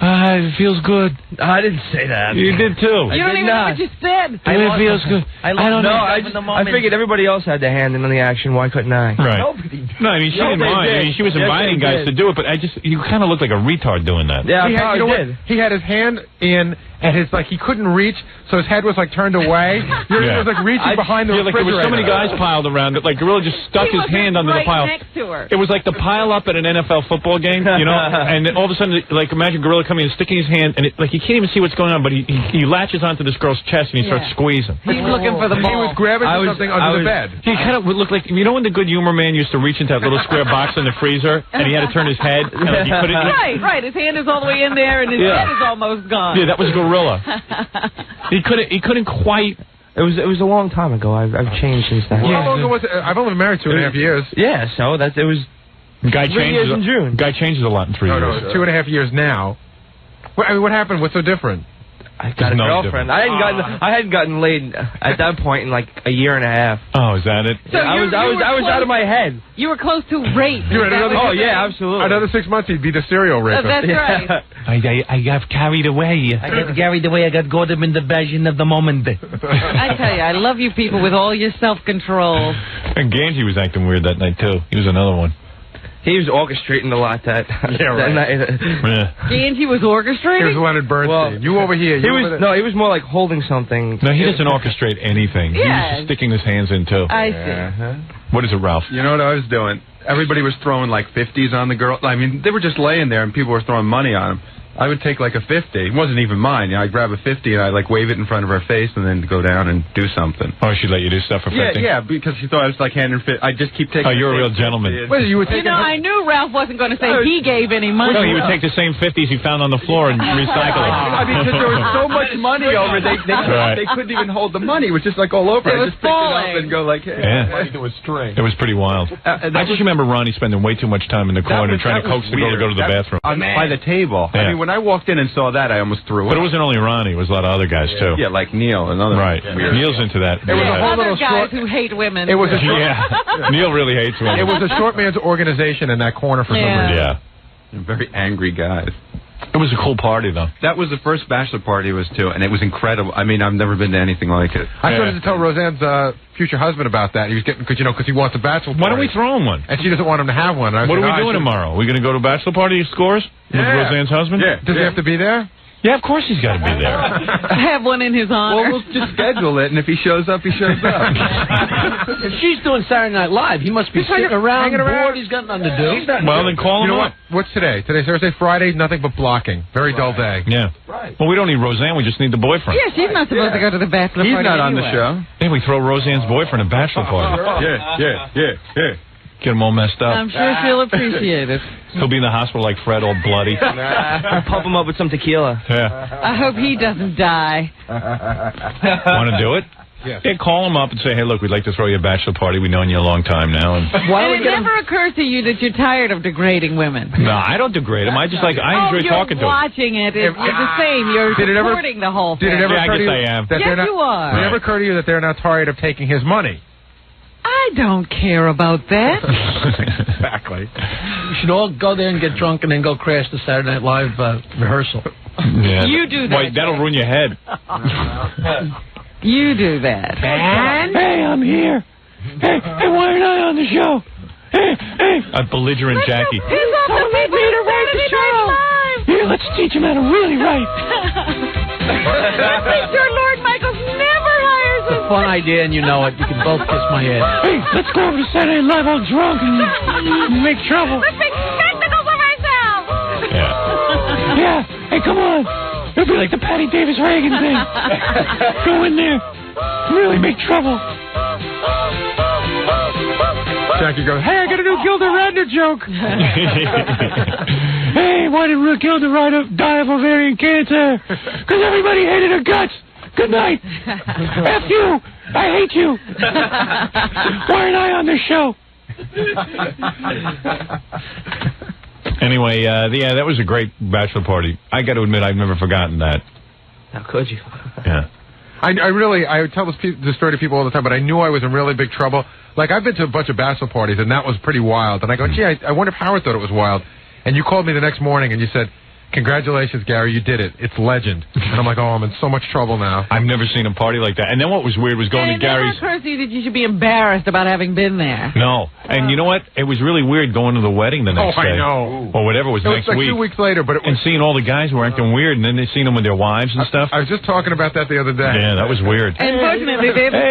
it feels good. I didn't say that. You did too. You don't even know what you said. It feels good. I figured everybody else had their hand in on the action. Why couldn't I? Right. Nobody. No, she didn't mind. She was inviting guys to do it, but you kind of looked like a retard doing that. Yeah, I did. He had his hand in, and he couldn't reach, so his head was turned away. He was reaching behind the refrigerator. There were so many guys piled around that Gorilla just stuck his hand under the pile. Next to her. It was like the pile up at an NFL football game, and then all of a sudden, imagine Gorilla coming and sticking his hand, and you can't even see what's going on, but he latches onto this girl's chest and he starts squeezing. He's looking for the ball. He was grabbing something under the bed. He kind of would look like, when the Good Humor Man used to reach into that little square box in the freezer, and he had to turn his head, and he couldn't... Right. His hand is all the way in there, and his head is almost gone. Yeah, that was Gorilla. He couldn't quite... It was a long time ago. I've changed since then. How long ago was it? I've only been married 2.5 years. Yeah, so it was... Guy 3 years in June. Guy changes a lot in 3 years. No, 2.5 years now. What happened? What's so different? I got a girlfriend. I hadn't gotten laid at that point in a year and a half. Oh, is that it? So I was out of my head. You were close to rape. Absolutely. Another 6 months, he'd be the serial rapist. That's right. I got carried away. I got carried away. I got caught up in the passion of the moment. I tell you, I love you people with all your self-control. And Ganji was acting weird that night, too. He was another one. He was orchestrating a lot that night. Ganji was orchestrating? Here's Leonard Bernstein. You over here. He was more like holding something. No, he doesn't orchestrate anything. Yeah. He was just sticking his hands in, too. I see. What is it, Ralph? You know what I was doing? Everybody was throwing 50s on the girl. They were just laying there and people were throwing money on them. I would take like a 50. It wasn't even mine. I'd grab a 50 and I'd like wave it in front of her face and then go down and do something. Oh, she'd let you do stuff for 50? Yeah, because she thought I was like handing 50. I'd just keep taking. Oh, you're a real gentleman. Well, you would take. I knew Ralph wasn't going to say he gave any money. No, he would take the same 50s he found on the floor and recycle it. I mean, because there was so much money over, they couldn't even hold the money. It was just like all over. It I was just picked it up and go like, hey. Yeah. It was string. It was pretty wild. I just remember Ronnie spending way too much time in the corner trying to coax the girl to go to the bathroom. By the table. Yeah. I mean, when I walked in and saw that, I almost threw up. But it wasn't only Ronnie. It was a lot of other guys, too. Yeah, like Neil. Another right. weird. Neil's into that. It was a whole Other little guys short... who hate women. It was a short... Yeah. Neil really hates women. It was a short man's organization in that corner for some reason. Yeah. Very angry guys. It was a cool party, though. That was the first bachelor party it was, too, and it was incredible. I mean, I've never been to anything like it. I started to tell Roseanne's future husband about that. He was getting, because he wants a bachelor party. Why don't we throw him one? And she doesn't want him to have one. What are we doing tomorrow? Are we going to go to a bachelor party scores with Roseanne's husband? Yeah. Does he have to be there? Yeah, of course he's got to be there. Have one in his honor. Well, we'll just schedule it, and if he shows up, he shows up. If she's doing Saturday Night Live, he must be sitting around, hanging around. bored. He's got nothing to do. Well, then call him You know up. what? What's today? Today's Thursday, Friday, nothing but blocking. Very dull day. Yeah. Right. Well, we don't need Roseanne. We just need the boyfriend. Yeah, she's not supposed to go to the bachelor He's party not on the anyway. show. Yeah, we throw Roseanne's boyfriend a bachelor party. Yeah. Get him all messed up. I'm sure she'll appreciate it. He'll be in the hospital like Fred, all bloody. I'll pump him up with some tequila. Yeah. I hope he doesn't die. Want to do it? Yes. Yeah, call him up and say, hey, look, we'd like to throw you a bachelor party. We've known you a long time now. And And it never occurs to you that you're tired of degrading women. no, I don't degrade him. I just I enjoy talking to him. Watching it. It's the same. You're supporting the whole thing. Did it ever Yeah, I occur to guess you I am. that Yes, they're not, you are. Did it ever occur to you that they're now tired of taking his money? I don't care about that. Exactly. You should all go there and get drunk and then go crash the Saturday Night Live rehearsal. Yeah, You do that. Wait, that'll ruin your head. You do that. And? Hey, I'm here. Hey, why aren't I on the show? Hey. A belligerent Jackie. He's off the people to write the show. Here, let's teach him how to really write. I'm pretty sure Lord Michaels never hires It's a fun idea, and you know it. You can both kiss my ass. Hey, let's go over to Saturday Night Live all drunk and make trouble. Let's make spectacles of ourselves. Yeah. Hey, come on. It'll be like the Patty Davis Reagan thing. Go in there. Really make trouble. Jackie goes, hey, I got a new Gilda Radner joke. Hey, why did Gilda die of ovarian cancer? Because everybody hated her guts. Good night. F you. I hate you. Why aren't I on this show? Anyway, yeah, that was a great bachelor party. I got to admit, I've never forgotten that. How could you? Yeah. I tell this story to people all the time, but I knew I was in really big trouble. Like, I've been to a bunch of bachelor parties, and that was pretty wild. And I go, gee, I wonder if Howard thought it was wild. And you called me the next morning, and you said, congratulations, Gary, you did it. It's legend. And I'm like, oh, I'm in so much trouble now. I've never seen a party like that. And then what was weird was going to Gary's... It never occurs to you that you should be embarrassed about having been there. No. And you know what? It was really weird going to the wedding the next day. I know. Or whatever was It was next like week. 2 weeks later, but it was... And seeing all the guys who were acting weird, and then they seen them with their wives and stuff. I was just talking about that the other day. Yeah, that was weird. And fortunately, they're the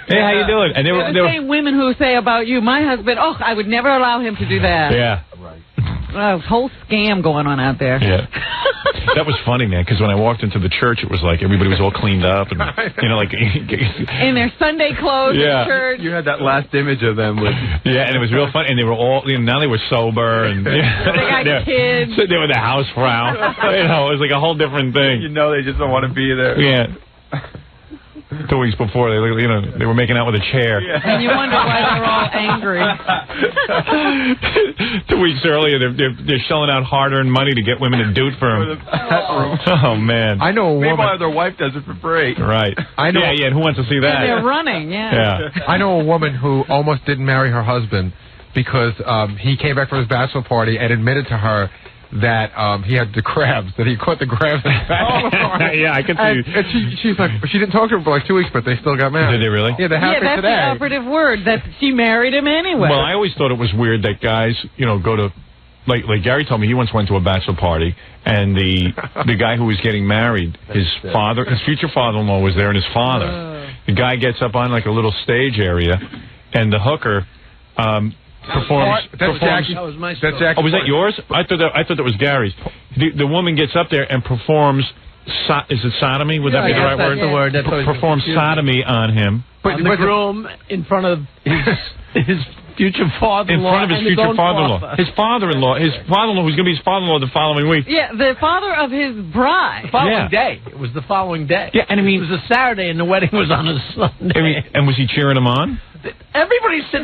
Hey, how you doing? And they were same women who say about you, my husband, I would never allow him to do that. Yeah. Whole scam going on out there. Yeah. That was funny, man, because when I walked into the church, it was like everybody was all cleaned up and, you know, like... In their Sunday clothes in church. You had that last image of them with... Yeah, and it was real fun. And they were all... You know, now they were sober. And They got kids. So they were the house frau. You know, it was like a whole different thing. You know they just don't want to be there. Yeah. 2 weeks before, they were making out with a chair. Yeah. And you wonder why they're all angry. 2 weeks earlier, they're shelling out hard-earned money to get women to do it for them. Oh, man. I know a woman... Meanwhile, their wife does it for free. Right. I know. Yeah, and who wants to see that? And they're running, Yeah. I know a woman who almost didn't marry her husband because he came back from his bachelor party and admitted to her that he had the crabs, that he caught the crabs in his bachelor party. Yeah, I can see. And she's like, she didn't talk to him for like 2 weeks, but they still got married. Did they really? Yeah, they happened that's today. the operative word, that she married him anyway. Well, I always thought it was weird that guys, you know, go to... Like Gary told me, he once went to a bachelor party, and the guy who was getting married, his future father-in-law was there, and his father. The guy gets up on like a little stage area, and the hooker performs. That's Jackie. That was my That's Jackie. Oh, was that yours? I thought that was Gary's. the woman gets up there and performs. Is it sodomy? Would that be the right word? That's the word. That's performs sodomy on him. On the groom in front of his future father-in-law. In front of his future father-in-law. His father-in-law. His father-in-law, who's going to be his father-in-law the following week. Yeah, the father of his bride. The following day. It was the following day. Yeah, and I mean, it was a Saturday, and the wedding was on a Sunday. I mean, and was he cheering him on? Everybody said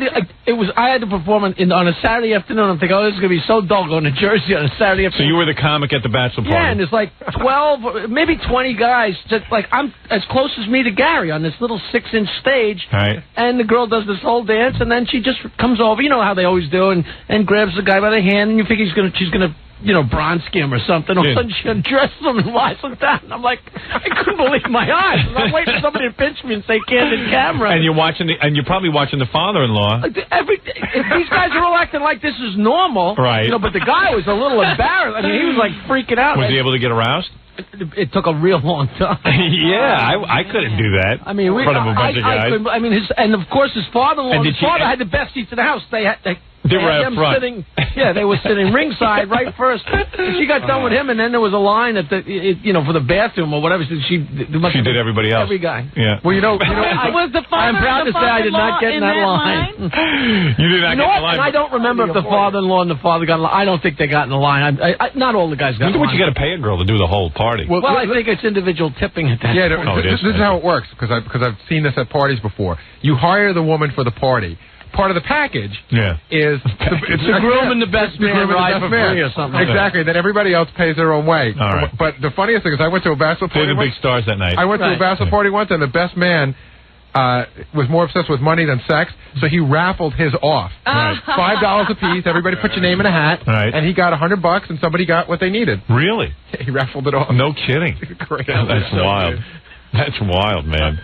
I had to perform on a Saturday afternoon. I'm thinking, oh, this is going to be so dull going to Jersey on a Saturday afternoon. So you were the comic at the bachelor party? Yeah, and there's like 12, maybe 20 guys. Just like I'm as close as me to Gary on this little 6-inch stage. Right. And the girl does this whole dance, and then she just comes over. You know how they always do, and grabs the guy by the hand, and you think she's gonna. Bronski him or something. All of a sudden, she undresses him and lies him down. I'm like, I couldn't believe my eyes. I'm waiting for somebody to pinch me and say, candid camera. And you're probably watching the father-in-law. If these guys are all acting like this is normal, right? But the guy was a little embarrassed. I mean, he was like freaking out. Was he able to get aroused? It took a real long time. Yeah, I couldn't do that. I mean, in front of a bunch of guys. And of course, his father-in-law. His father had the best seats in the house. They were out front. They were sitting ringside right first. She got done with him, and then there was a line at for the bathroom or whatever. She did everybody else. Every guy. Yeah. Well, I'm proud to say I did not get in that line. You did not get in the line. And I don't remember if the father-in-law and the father got in the line. I don't think they got in the line. Not all the guys got in the line. What you got to pay a girl to do the whole party? Well, I think it's individual tipping at that point. This is how it works, because I've seen this at parties before. You hire the woman for the party. Part of the package is the groom and the best man ride for free or something. Exactly. Then everybody else pays their own way. All right. But the funniest thing is I went to a bachelor party. They're the big stars that night. I went to a bachelor party once, and the best man was more obsessed with money than sex, so he raffled his off. Right. $5 a piece. Everybody put your name in a hat, and he got $100, and somebody got what they needed. Really? He raffled it off. No kidding. Great. That's wild. That's wild, man.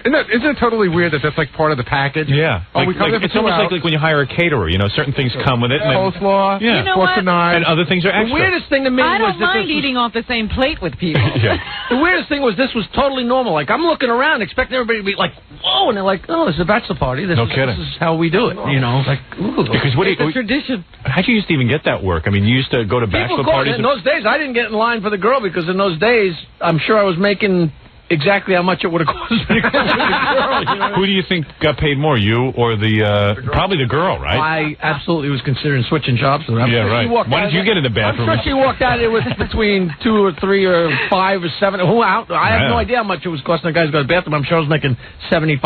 Isn't it totally weird that that's like part of the package? Yeah. Oh, it's almost like when you hire a caterer. Certain things come with it. Coleslaw, and other things are extra. The weirdest thing to me I was don't mind eating off the same plate with people. The weirdest thing was this was totally normal. Like, I'm looking around expecting everybody to be like, whoa, and they're like, oh, this is a bachelor party. This is how we do it. Like, ooh. Because it's a tradition. How'd you used to even get that work? I mean, you used to go to bachelor parties. In those days, I didn't get in line for the girl because in those days, I'm sure I was making exactly how much it would have cost me to go with the girl. Who do you think got paid more, you or probably the girl, right? I absolutely was considering switching jobs. Yeah, right. Why did you get in the bathroom? I'm sure she walked out of it with between 2 or 3 or 5 or 7. I have no idea how much it was costing the guys to go to the bathroom. I'm sure I was making $75.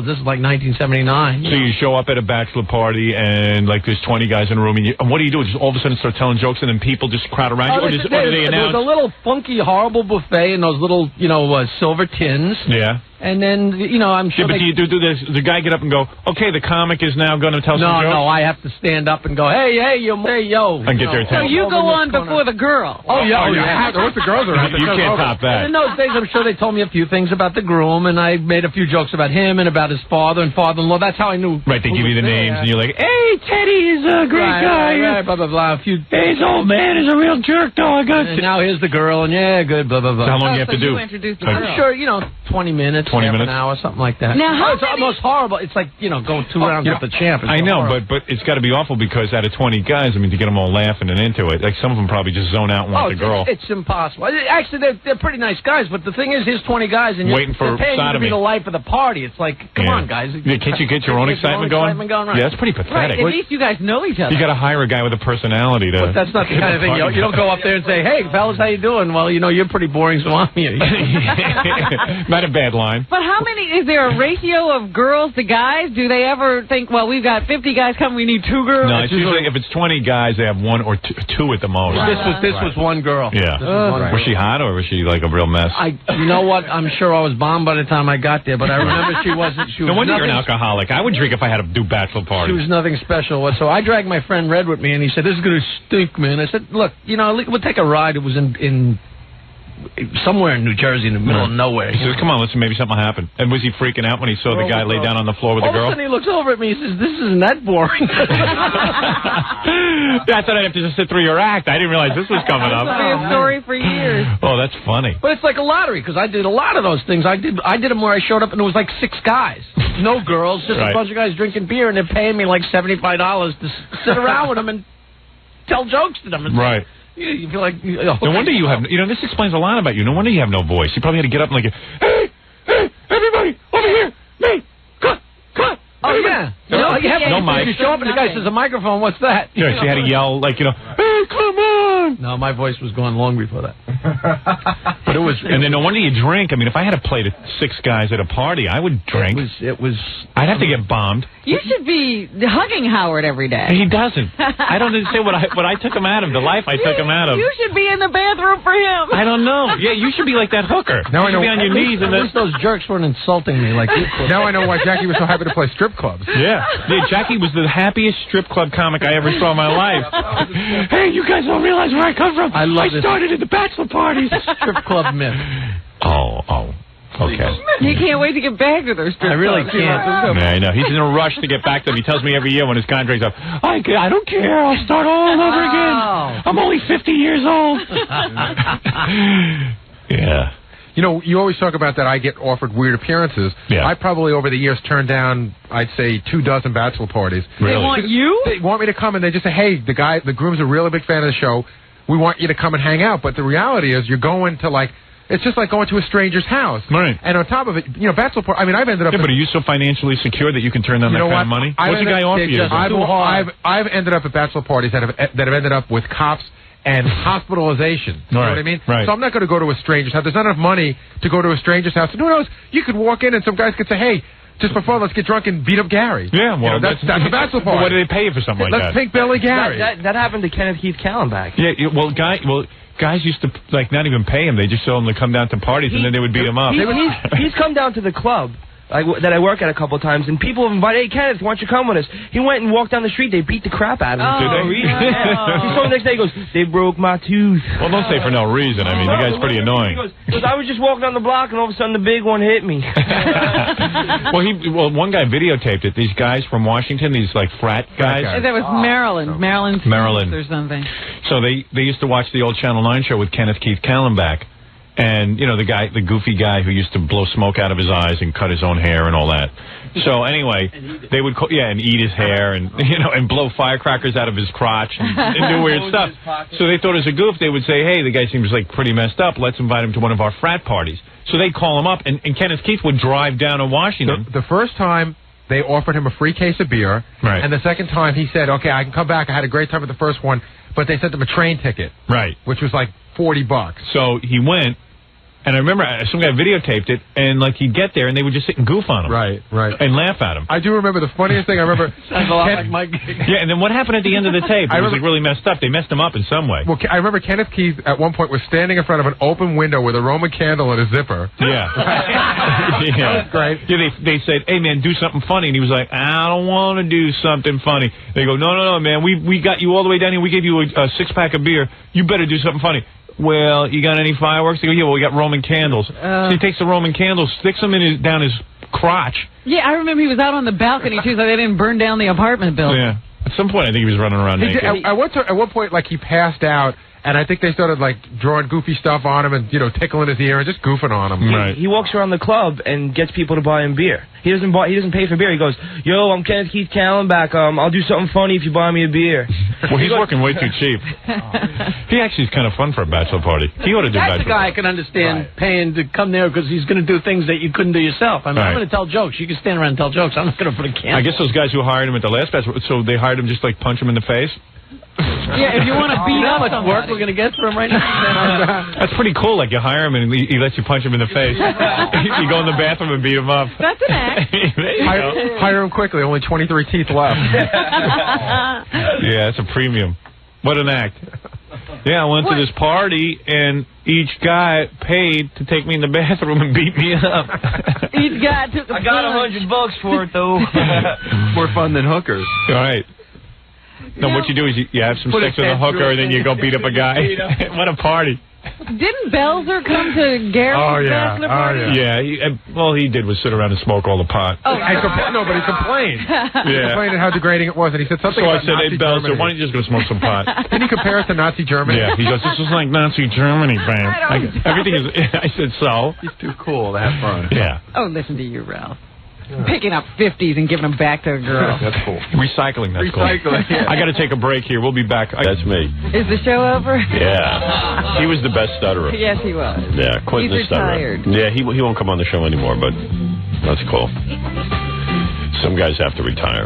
This is like 1979. So you show up at a bachelor party and like there's 20 guys in a room, and what do? Just all of a sudden start telling jokes and then people just crowd around you? Or do they announce? There was a little funky, horrible buffet in those little, silver tins. Yeah. And then, I'm sure. Yeah, but do you do this? The guy get up and go, okay, the comic is now going to tell some jokes? No, I have to stand up and go, hey, yo. And get their attention. So you go on before the girl. Oh, yeah. Once the girls are out, you can't top that. And in those days, I'm sure they told me a few things about the groom, and I made a few jokes about him and about his father and father-in-law. That's how I knew. Right, they give you the names, and you're like, hey, Teddy is a great guy. Right, blah, blah, blah. Hey, his old man is a real jerk, though. And now here's the girl, and good, blah, blah, blah. So how long do you have to do? You introduce the I'm girl. sure, 20 minutes, half an hour, something like that. Now, it's almost horrible. It's like, going 2 rounds with the champ. I know, but it's got to be awful because out of 20 guys, to get them all laughing and into it, like some of them probably just zone out and want the girl. It's impossible. Actually, they're pretty nice guys, but the thing is, here's 20 guys, and waiting for they're paying you to be the life of the party. It's like, come on, guys. Can't you get your own excitement going? Right. Yeah, that's pretty pathetic. Right, at least you guys know each other. You got to hire a guy with a personality to. But that's not the kind of thing. You don't go up there and say, hey, fellas, how you doing? Well, you're pretty boring, so I'm here. Not a bad line. But how many, is there a ratio of girls to guys? Do they ever think, well, we've got 50 guys coming, we need 2 girls? No, it's usually, if it's 20 guys, they have 1 or 2 at the most. This was one girl. Yeah. Was she hot or was she like a real mess? You know what? I'm sure I was bombed by the time I got there, but I remember she wasn't. No wonder you're an alcoholic. I would drink if I had to do bachelor parties. She was nothing special. So I dragged my friend Red with me, and he said, this is going to stink, man. I said, look, we'll take a ride. It was in somewhere in New Jersey in the middle of nowhere. He says, come on, listen, maybe something happened. And was he freaking out when he saw the guy lay down on the floor with the girl? All of a sudden he looks over at me and says, this isn't that boring. Yeah, I thought I'd have to just sit through your act. I didn't realize this was coming up. It's been a story for years. Oh, that's funny. But it's like a lottery, because I did a lot of those things. I did them where I showed up and there was like 6 guys. No girls, just a bunch of guys drinking beer, and they're paying me like $75 to sit around with them and tell jokes to them. Right. You feel like... No wonder you have... You know, this explains a lot about you. No wonder you have no voice. You probably had to get up and like, hey, everybody, over here, me, cut. Oh, yeah. You have no mic. You show up and the guy says, a microphone, what's that? Yeah, she had to yell, like, you know, hey, come on. No, my voice was going long before that. But it was... And then no wonder you drink. I mean, if I had to play to 6 guys at a party, I would drink. It was... I'd have to get bombed. You should be hugging Howard every day. He doesn't. I don't understand what I took him out of, the life I took him out of. You should be in the bathroom for him. I don't know. Yeah, you should be like that hooker. Now I know. Be on your knees and at least those jerks weren't insulting me like you. Now I know why Jackie was so happy to play strip clubs. Yeah, Jackie was the happiest strip club comic I ever saw in my life. Hey, you guys don't realize where I come from. I started at the bachelor parties. Strip club myth. Oh. Okay. He can't wait to get back to those strip clubs. I really can't. Yeah, I know. He's in a rush to get back to them. He tells me every year when his contract's up, I don't care. I'll start all over again. I'm only 50 years old. Yeah. You know, you always talk about that I get offered weird appearances. Yeah. I probably over the years turned down, I'd say, 24 bachelor parties. Really? They want you? They want me to come and they just say, hey, the groom's a really big fan of the show. We want you to come and hang out. But the reality is you're going to like, it's just like going to a stranger's house. Right. And on top of it, you know, bachelor party, I mean, I've ended up... Yeah, but are you so financially secure that you can turn down that kind of money? What's the guy offer you? I've ended up at bachelor parties that have ended up with cops and hospitalization. You know what I mean? Right. So I'm not going to go to a stranger's house. There's not enough money to go to a stranger's house. And who knows? You could walk in and some guys could say, hey, just for fun, let's get drunk and beat up Gary. Yeah, well, you know, that's a bachelor party. What do they pay you for something like that? Let's pink Billy Gary. That happened to Kenneth Keith Kallenbach. Yeah, guys used to, like, not even pay him. They just told him to come down to parties, and then they would beat him up. He's come down to the club that I work at a couple times, and people have invited, hey, Kenneth, why don't you come with us? He went and walked down the street. They beat the crap out of him. Did they? He saw him the next day. He goes, they broke my tooth. Well, don't say for no reason. I mean, the guy's pretty annoying. He goes, I was just walking down the block, and all of a sudden the big one hit me. Well, one guy videotaped it. These guys from Washington, these, like, frat guys. That was Maryland. Maryland or something. So they used to watch the old Channel 9 show with Kenneth Keith Kallenbach. And, you know, the goofy guy who used to blow smoke out of his eyes and cut his own hair and all that. So, anyway, they would, and eat his hair and, you know, and blow firecrackers out of his crotch and do weird stuff. So they thought as a goof, they would say, hey, the guy seems like pretty messed up. Let's invite him to one of our frat parties. So they'd call him up, and Kenneth Keith would drive down to Washington. The first time, they offered him a free case of beer. Right. And the second time, he said, okay, I can come back. I had a great time at the first one. But they sent him a train ticket. Right. Which was like $40. So he went. And I remember some guy videotaped it, and, like, he'd get there, and they would just sit and goof on him. Right. And laugh at him. I do remember the funniest thing. I remember... Sounds a lot like my gig. Yeah, and then what happened at the end of the tape? It was, like, really messed up. They messed him up in some way. Well, I remember Kenneth Keith, at one point, was standing in front of an open window with a Roman candle and a zipper. Yeah. That was great. Yeah, they said, hey, man, do something funny. And he was like, I don't want to do something funny. They go, no, man, we got you all the way down here. We gave you a six-pack of beer. You better do something funny. Well, you got any fireworks? They go, yeah, well, we got Roman candles. So he takes the Roman candles, sticks them down his crotch. Yeah, I remember he was out on the balcony, too, so they didn't burn down the apartment building. Yeah. At some point, I think he was running around naked. At one point, like, he passed out, and I think they started, like, drawing goofy stuff on him and, you know, tickling his ear and just goofing on him. Right. He walks around the club and gets people to buy him beer. He doesn't pay for beer. He goes, yo, I'm Kenneth Keith Kallenbach. I'll do something funny if you buy me a beer. Well, he's working way too cheap. He actually is kind of fun for a bachelor party. He ought to do That's bachelor the guy I can understand paying to come there because he's going to do things that you couldn't do yourself. I mean, I'm going to tell jokes. You can stand around and tell jokes. I'm not going to put a camera. I guess those guys who hired him at the last bachelor, so they hired him just like punch him in the face? Yeah, if you want to beat up how much work we're going to get for him right now. That's pretty cool. Like, you hire him and he lets you punch him in the face. You go in the bathroom and beat him up. That's an act. Hire him quickly. Only 23 teeth left. Yeah, that's a premium. What an act. Yeah, I went to this party, and each guy paid to take me in the bathroom and beat me up. Each guy took I got $100 for it, though. More fun than hookers. All right. No, what you do is you have some sex with a hooker, and then you go beat up a guy. What a party. Didn't Belzer come to Gary's bachelor party? Yeah, he did was sit around and smoke all the pot. Oh, but he complained. He complained how degrading it was, and he said something about So I said, Nazi hey, Belzer, Germany. why don't you just go smoke some pot? Didn't he compare it to Nazi Germany? Yeah, he goes, this is like Nazi Germany, man. Everything is, I said, so? He's too cool to have fun. Yeah. Oh, listen to you, Ralph. Picking up 50s and giving them back to a girl. That's cool. Recycling, that's cool. Yeah. I got to take a break here. We'll be back. That's me. Is the show over? Yeah. He was the best stutterer. Yes, he was. Yeah, Quentin He's the stutterer. retired. Yeah, he won't come on the show anymore, but that's cool. Some guys have to retire.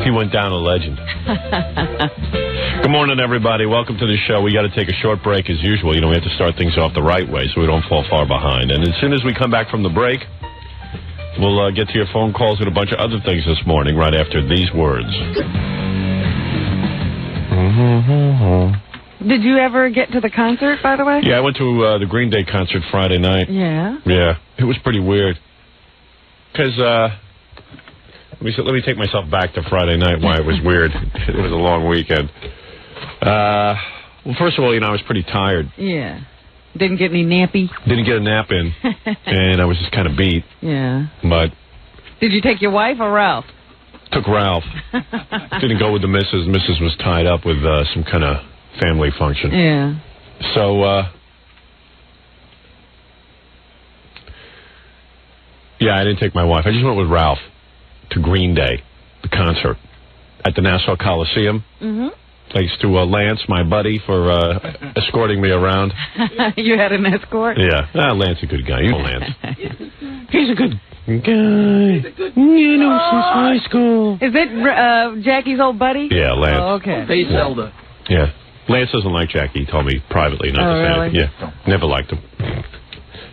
He went down a legend. Good morning, everybody. Welcome to the show. We got to take a short break as usual. You know, we have to start things off the right way so we don't fall far behind. And as soon as we come back from the break, we'll get to your phone calls and a bunch of other things this morning right after these words. Did you ever get to the concert, by the way? Yeah, I went to the Green Day concert Friday night. Yeah. Yeah, it was pretty weird. Because, let me take myself back to Friday night, why it was weird. It was a long weekend. Well, first of all, you know, I was pretty tired. Yeah. Didn't get any nappy? Didn't get a nap in, and I was just kind of beat. Yeah. But... Did you take your wife or Ralph? Took Ralph. Didn't go with the missus. Missus was tied up with some kind of family function. Yeah. So, yeah, I didn't take my wife. I just went with Ralph to Green Day, the concert, at the Nassau Coliseum. Mm-hmm. Thanks to Lance, my buddy, for escorting me around. You had an escort? Yeah. Lance is a good guy. You know Lance. He's a good guy. You know, since high school. Is it Jackie's old buddy? Yeah, Lance. Oh, okay. Face elder. Yeah. Lance doesn't like Jackie. He told me privately not to say really? anything. Yeah. Never liked him.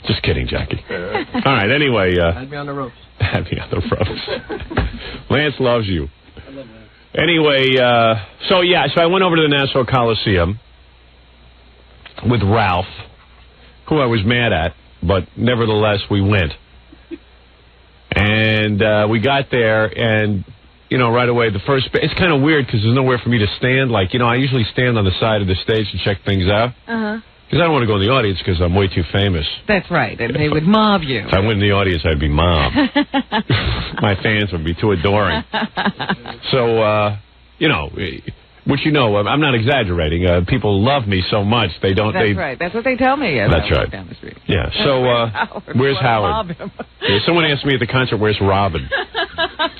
Just kidding, Jackie. All right, anyway. Had me on the ropes. Had me on the ropes. Lance loves you. I love Lance. Anyway, so I went over to the Nassau Coliseum with Ralph, who I was mad at, but nevertheless we went. And we got there, and, you know, right away, it's kind of weird because there's nowhere for me to stand. Like, you know, I usually stand on the side of the stage to check things out. Uh-huh. Because I don't want to go in the audience because I'm way too famous. That's right, and they would mob you. If I went in the audience, I'd be mobbed. My fans would be too adoring. So, you know, which you know, I'm not exaggerating. People love me so much, they don't... That's right, that's what they tell me. That's right. Down the street. Yeah, so, where's Howard? Yeah, someone asked me at the concert, where's Robin?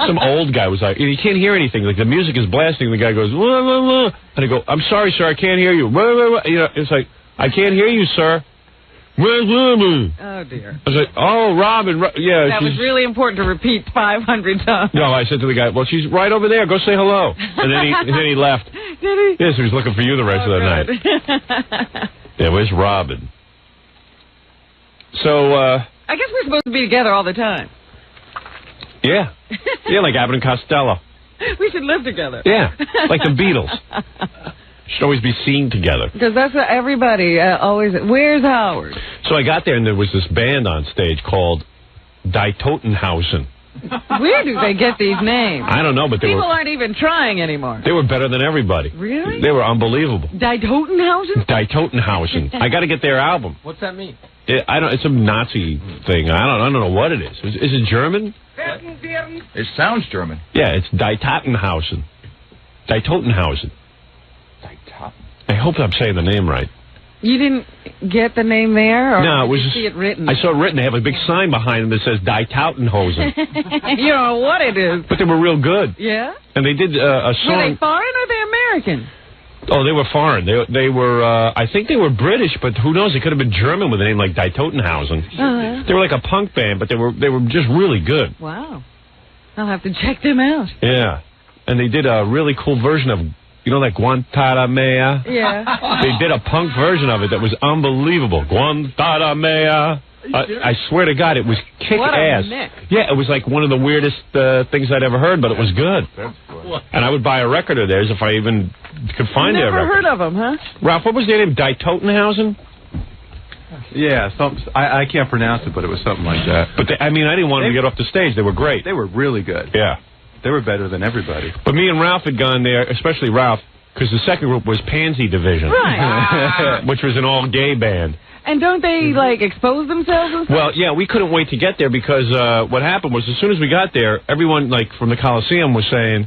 Some old guy was like, you can't hear anything. Like, the music is blasting. The guy goes, wah, wah, wah. And I go, I'm sorry, sir, I can't hear you. Wah, wah, wah. You know, it's like, I can't hear you, sir. Where's Robin? Oh, dear. I was like, oh, Robin. Yeah. That was really important to repeat 500 times. No, I said to the guy, well, she's right over there. Go say hello. And then he left. Did he? Yes, he was looking for you the rest of the night. Yeah, where's Robin? So, I guess we're supposed to be together all the time. Yeah. Yeah, like Abbott and Costello. We should live together. Yeah, like the Beatles. Should always be seen together. Because that's what everybody always... Where's Howard? So I got there, and there was this band on stage called Die Totenhausen. Where do they get these names? I don't know, but People aren't even trying anymore. They were better than everybody. Really? They were unbelievable. Die Totenhausen? Die Totenhausen. I got to get their album. What's that mean? It's some Nazi thing. I don't know what it is. Is it German? It sounds German. Yeah, it's Die Totenhausen. Die Totenhausen. I hope I'm saying the name right. You didn't get the name there? Or no, it was did you just, see it written? I saw it written. They have a big sign behind them that says Die Tautenhosen. You don't know what it is. But they were real good. Yeah? And they did a song. Were they foreign or they American? Oh, they were foreign. They were, I think they were British, but who knows? They could have been German with a name like Die Totenhausen. Uh-huh. They were like a punk band, but they were just really good. Wow. I'll have to check them out. Yeah. And they did a really cool version of, you know, like Guantanamera? Yeah. They did a punk version of it that was unbelievable. Guantanamera. I swear to God, it was kick-ass. Yeah, it was like one of the weirdest things I'd ever heard, but it was good. And I would buy a record of theirs if I even could find their record. Never heard of them, huh? Ralph, what was their name? Die Totenhausen? Yeah, I can't pronounce it, but it was something like that. But I didn't want them to get off the stage. They were great. They were really good. Yeah. They were better than everybody. But me and Ralph had gone there, especially Ralph, because the second group was Pansy Division. Right. Which was an all-gay band. And don't they, like, expose themselves and stuff? Well, yeah, we couldn't wait to get there because what happened was as soon as we got there, everyone, like, from the Coliseum was saying,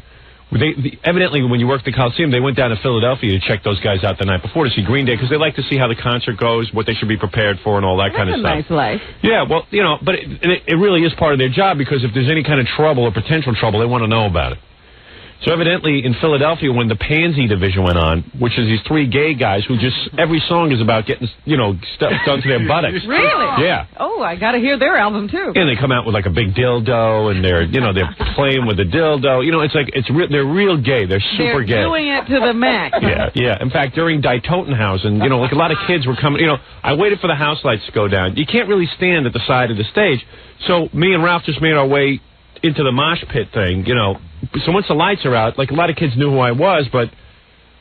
evidently, when you worked the Coliseum, they went down to Philadelphia to check those guys out the night before to see Green Day because they like to see how the concert goes, what they should be prepared for, and all that kind of stuff. That's a nice life. Yeah, well, but it really is part of their job because if there's any kind of trouble or potential trouble, they want to know about it. So evidently, in Philadelphia, when the Pansy Division went on, which is these 3 gay guys who just every song is about getting stuff done to their buttocks. Really? Yeah. Oh, I got to hear their album too. And they come out with like a big dildo, and they're playing with the dildo. They're real gay. They're super gay. They're doing it to the max. Yeah. In fact, during Die Totenhausen, like a lot of kids were coming. I waited for the house lights to go down. You can't really stand at the side of the stage, so me and Ralph just made our way into the mosh pit thing, So once the lights are out, like a lot of kids knew who I was, but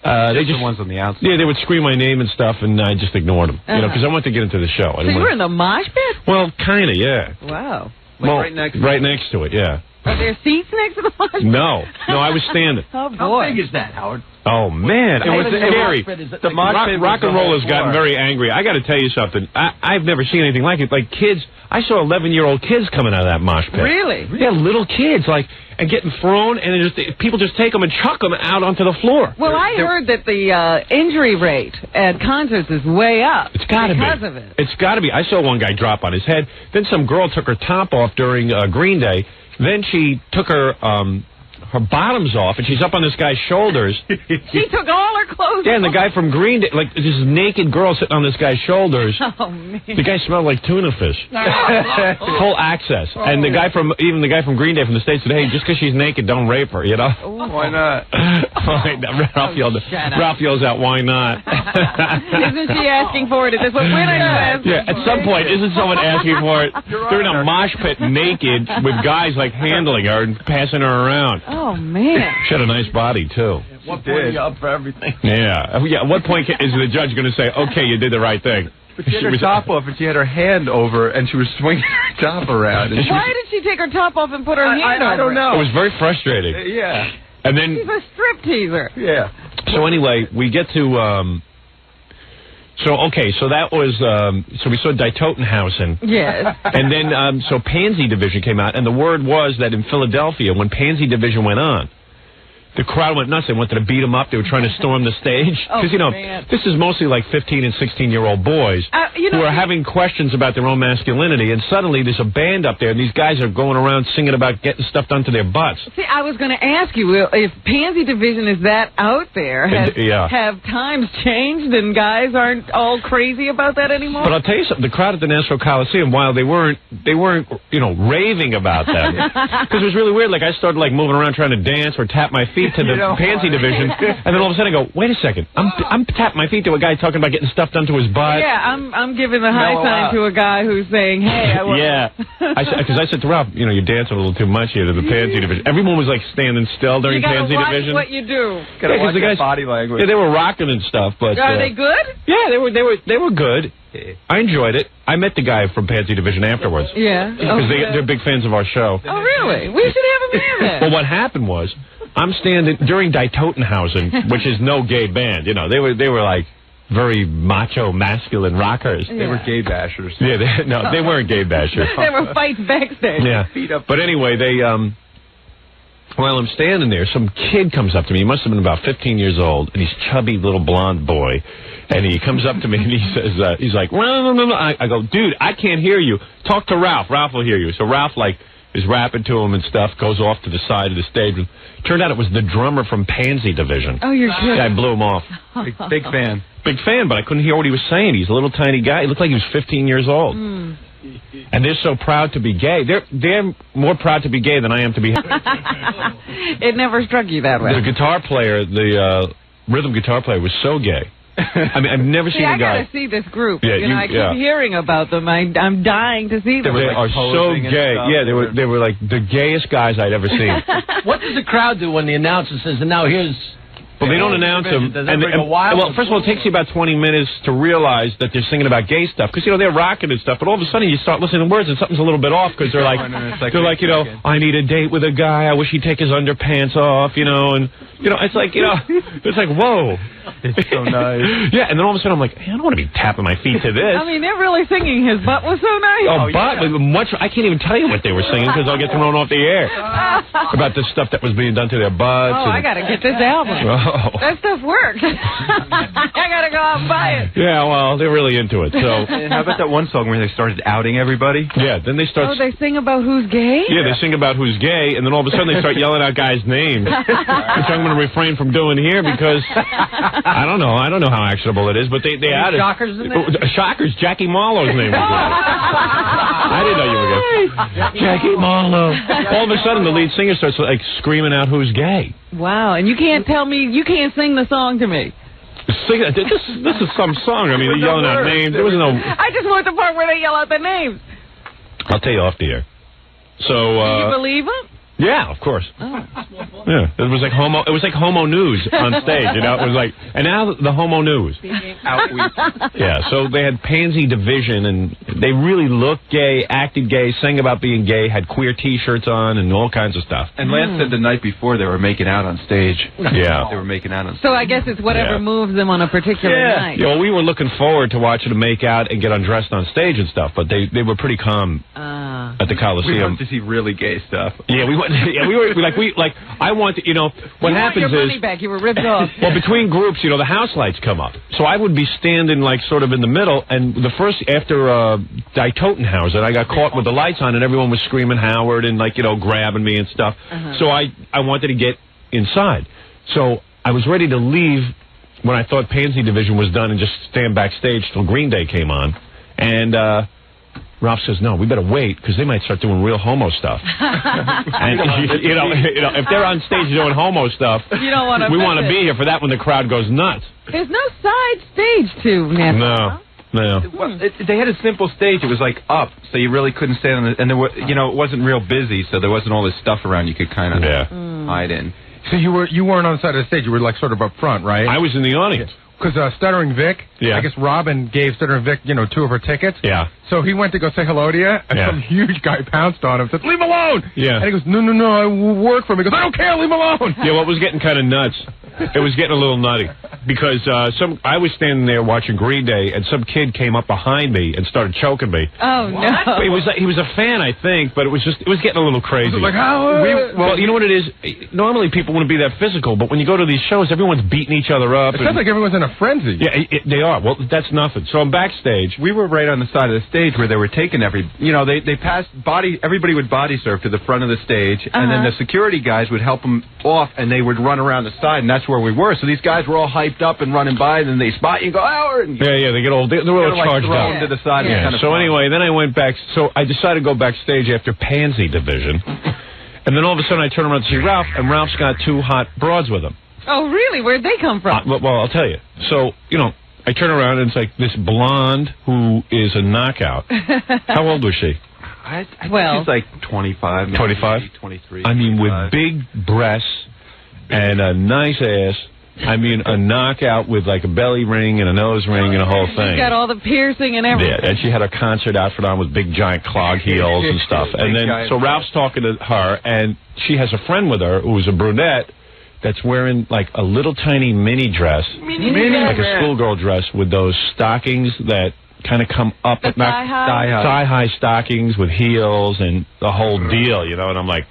they just the ones on the outside. Yeah, they would scream my name and stuff, and I just ignored them, because I wanted to get into the show. So you were in the mosh pit? Well, kind of, yeah. Wow. Right next to it, yeah. Are there seats next to the mosh pit? No, I was standing. Oh boy. How big is that, Howard? Oh man, it was scary. The rock and roll has gotten very angry. I got to tell you something. I've never seen anything like it. Like kids, I saw 11-year-old kids coming out of that mosh pit. Really? Yeah, little kids, and getting thrown, and people just take them and chuck them out onto the floor. Well, I heard that the injury rate at concerts is way up. It's got to be because of it. It's got to be. I saw one guy drop on his head. Then some girl took her top off during Green Day. Then she took her bottoms off, and she's up on this guy's shoulders. She took all her clothes off. Yeah, and the guy from Green Day, this naked girl sitting on this guy's shoulders. Oh, man. The guy smelled like tuna fish. Full access. And the guy from Green Day from the States said, hey, just because she's naked, don't rape her, Why not? Ralph yells out, why not? Isn't she asking for it at this point? When are you asking Yeah, at some point, isn't someone asking for it? They're in a mosh pit naked with guys handling her and passing her around. Oh, man. She had a nice body, too. At what point are you up for everything? Yeah. At what point is the judge going to say, okay, you did the right thing? But she had her top off, and she had her hand over, and she was swinging her top around. Why did she take her top off and put her hand over? I don't know. It was very frustrating. Yeah. And then she's a strip teaser. Yeah. So anyway, we get to... So that was, so we saw Die Totenhausen. Yes. And then, so Pansy Division came out, and the word was that in Philadelphia, when Pansy Division went on, the crowd went nuts. They wanted to beat them up. They were trying to storm the stage. Because, this is mostly 15 and 16-year-old boys who are having questions about their own masculinity. And suddenly there's a band up there, and these guys are going around singing about getting stuff done to their butts. See, I was going to ask you, if Pansy Division is that out there, have times changed and guys aren't all crazy about that anymore? But I'll tell you something. The crowd at the Nassau Coliseum, while they weren't raving about them, because it was really weird. I started moving around trying to dance or tap my feet to the Pansy Division, and then all of a sudden I go, wait a second, I'm tapping my feet to a guy talking about getting stuff done to his butt. Yeah, I'm giving the high sign to a guy who's saying, hey, I want... Yeah, because I said to Ralph, you're dancing a little too much here to the Pansy Division. Everyone was standing still during Pansy Division. You gotta watch what you do. Gotta watch the body language. Yeah, they were rocking and stuff, but... Are they good? Yeah, they were good. I enjoyed it. I met the guy from Pansy Division afterwards. Yeah. Because they're big fans of our show. Oh, really? We should have him here then. Well, what happened was, I'm standing during Die Totenhausen, which is no gay band. They were very macho, masculine rockers. They were gay bashers. Yeah, they weren't gay bashers. There were fights backstage. Yeah. But anyway, while I'm standing there, some kid comes up to me. He must have been about 15 years old, and he's chubby little blonde boy. And he comes up to me and he says, he's like, no. I go, dude, I can't hear you. Talk to Ralph. Ralph will hear you. So Ralph is rapping to him and stuff, goes off to the side of the stage. And turned out it was the drummer from Pansy Division. Oh, you're kidding. I blew him off. Big fan. Big fan, but I couldn't hear what he was saying. He's a little tiny guy. He looked like he was 15 years old. Mm. And they're so proud to be gay. They're more proud to be gay than I am to be. It never struck you that way. The guitar player, the rhythm guitar player, was so gay. I mean, I've never seen a guy. I gotta see this group. Yeah, I keep hearing about them. I'm dying to see them. They are so gay. Yeah, they were the gayest guys I'd ever seen. What does the crowd do when the announcer says, and now here's... Well, they don't announce them. Does that bring a while? Well, first of all, it takes you about 20 minutes to realize that they're singing about gay stuff. Because, they're rocking and stuff. But all of a sudden, you start listening to words and something's a little bit off. Because they're like, I need a date with a guy. I wish he'd take his underpants off, and, it's like, whoa. It's so nice. Yeah, and then all of a sudden I'm like, hey, I don't want to be tapping my feet to this. I mean, they're really singing His Butt Was So Nice. I can't even tell you what they were singing because I'll get thrown off the air. About the stuff that was being done to their butts. I got to get this album. Oh. That stuff works. I got to go out and buy it. Yeah, well, they're really into it. So how about that one song where they started outing everybody? Yeah, then they start... Oh, they sing about who's gay? Yeah, they sing about who's gay, and then all of a sudden they start yelling out guys' names, which I'm going to refrain from doing here because I don't know how actionable it is, but they added... Shockers in there? Shockers, Jackie Marlowe's name was there. I didn't know you were gay. Jackie Marlowe. All of a sudden the lead singer starts like screaming out who's gay. Wow, and you can't tell me, you can't sing the song to me. This is some song. I mean, they're yelling out names. There was no... I just want the part where they yell out their names. I'll tell you off the air. So, Do you believe them? Yeah, of course. Oh. Yeah, it was like homo news on stage, you know. It was like, and now the homo news. Yeah, so they had Pansy Division, and they really looked gay, acted gay, sang about being gay, had queer T-shirts on, and all kinds of stuff. And Lance said the night before they were making out on stage. Yeah, they were making out on stage. So I guess it's whatever moves them on a particular night. Yeah, well, we were looking forward to watching them make out and get undressed on stage and stuff, but they were pretty calm at the Coliseum. We wanted to see really gay stuff. Yeah, we went. Yeah, we were like I want to, you know, what happens your is money back. You were ripped off. Well, between groups, you know, the house lights come up, so I would be standing like sort of in the middle, and the first after Die Totenhausen, I got caught with the lights on, and everyone was screaming Howard and like, you know, grabbing me and stuff. So I wanted to get inside, so I was ready to leave when I thought Pansy Division was done and just stand backstage till Green Day came on, and Ralph says, no, we better wait, because they might start doing real homo stuff. And, you know, if they're on stage doing homo stuff, you don't want to we want to be here for that when the crowd goes nuts. There's no side stage to Napa. No. Well, they had a simple stage. It was like up, so you really couldn't stand on it. And there were, you know, it wasn't real busy, so there wasn't all this stuff around you could kind of hide in. So you weren't on the side of the stage. You were like sort of up front, right? I was in the audience. Because Stuttering Vic, I guess Robin gave Stuttering Vic, you know, 2 of her tickets. Yeah. So he went to go say hello to you, and some huge guy pounced on him, said, leave him alone! Yeah. And he goes, no, I work for him. He goes, I don't care, leave him alone! Yeah, well, it was getting kind of nuts. It was getting a little nutty. Because I was standing there watching Green Day, and some kid came up behind me and started choking me. Oh, no. He was a fan, I think, but it was getting a little crazy. Was it like, how? Well, you know what it is? Normally people wouldn't be that physical, but when you go to these shows, everyone's beating each other up. It sounds like everyone's in a frenzy. Yeah, they are. Well, that's nothing. So I'm backstage. We were right on the side of the stage where they were taking they passed everybody would body surf to the front of the stage, and then the security guys would help them off, and they would run around the side, and that's where we were. So these guys were all hyped up and running by, and then they spot you and go, Howard! And they get all, they're all charged up. To the side. Yeah. Kind of so anyway, then I went back, so I decided to go backstage after Pansy Division, and then all of a sudden I turn around to see Ralph, and Ralph's got 2 hot broads with him. Oh, really? Where'd they come from? Well, I'll tell you. So, you know, I turn around, and it's like this blonde who is a knockout. How old was she? I think she's like 25. 25? 23. I mean, with big breasts and a nice ass. I mean, a knockout with like a belly ring and a nose ring and a whole thing. She's got all the piercing and everything. Yeah, and she had her concert outfit on with big giant clog heels and stuff. And then, so Ralph's talking to her, and she has a friend with her who's a brunette that's wearing like a little tiny mini dress. Like a schoolgirl dress with those stockings that kind of come up at thigh-high stockings with heels and the whole deal, you know, and I'm like,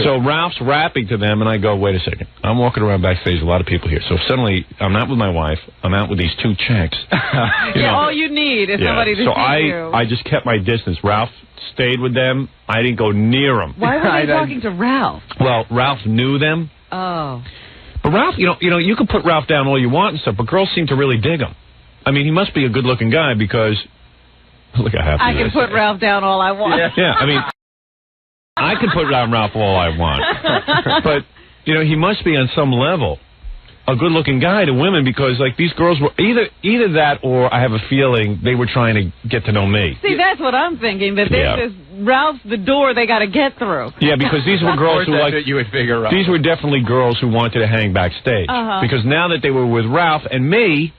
so Ralph's rapping to them, and I go, wait a second, I'm walking around backstage, a lot of people here, so suddenly I'm not with my wife, I'm out with these 2 chicks. All you need is somebody to see you. I just kept my distance. Ralph stayed with them. I didn't go near them. Why were they talking to Ralph? Well, Ralph knew them. Oh. But Ralph, you know, you can put Ralph down all you want and stuff, but girls seem to really dig him. I mean, he must be a good-looking guy because look how happy I can put Ralph down all I want. Yeah, I mean, I can put down Ralph all I want. But, you know, he must be on some level a good-looking guy to women because, like, these girls were either that or I have a feeling they were trying to get to know me. See, that's what I'm thinking, that there's this Ralph's the door they got to get through. Yeah, because these were girls who, like, you would figure out. These were definitely girls who wanted to hang backstage. Because now that they were with Ralph and me,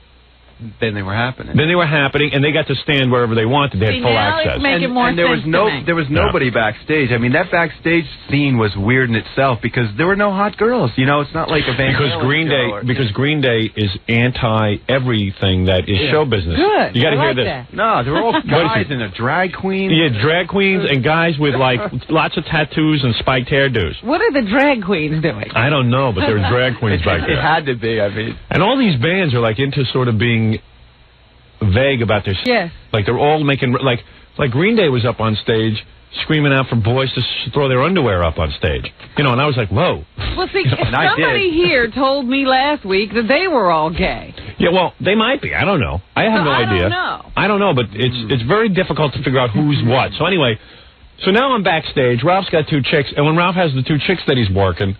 then they were happening. Then they were happening, and they got to stand wherever they wanted. They had full access. And there was nobody backstage. I mean, that backstage scene was weird in itself because there were no hot girls. You know, it's not like a Van Halen because Green Day is anti everything that is show business. Good. You got to hear like this. That. No, they're all guys and a drag queen. Yeah, drag queens and guys with like lots of tattoos and spiked hairdos. What are the drag queens doing? I don't know, but there's drag queens back there. It had to be. I mean, and all these bands are like into sort of being vague about their. Yes. Like they're all making like Green Day was up on stage screaming out for boys to throw their underwear up on stage. You know, and I was like, whoa. Well, see, somebody here told me last week that they were all gay. Yeah, well, they might be. I don't know. I have no idea. I don't know, but it's very difficult to figure out who's what. So anyway, so now I'm backstage. Ralph's got 2 chicks, and when Ralph has the 2 chicks that he's working,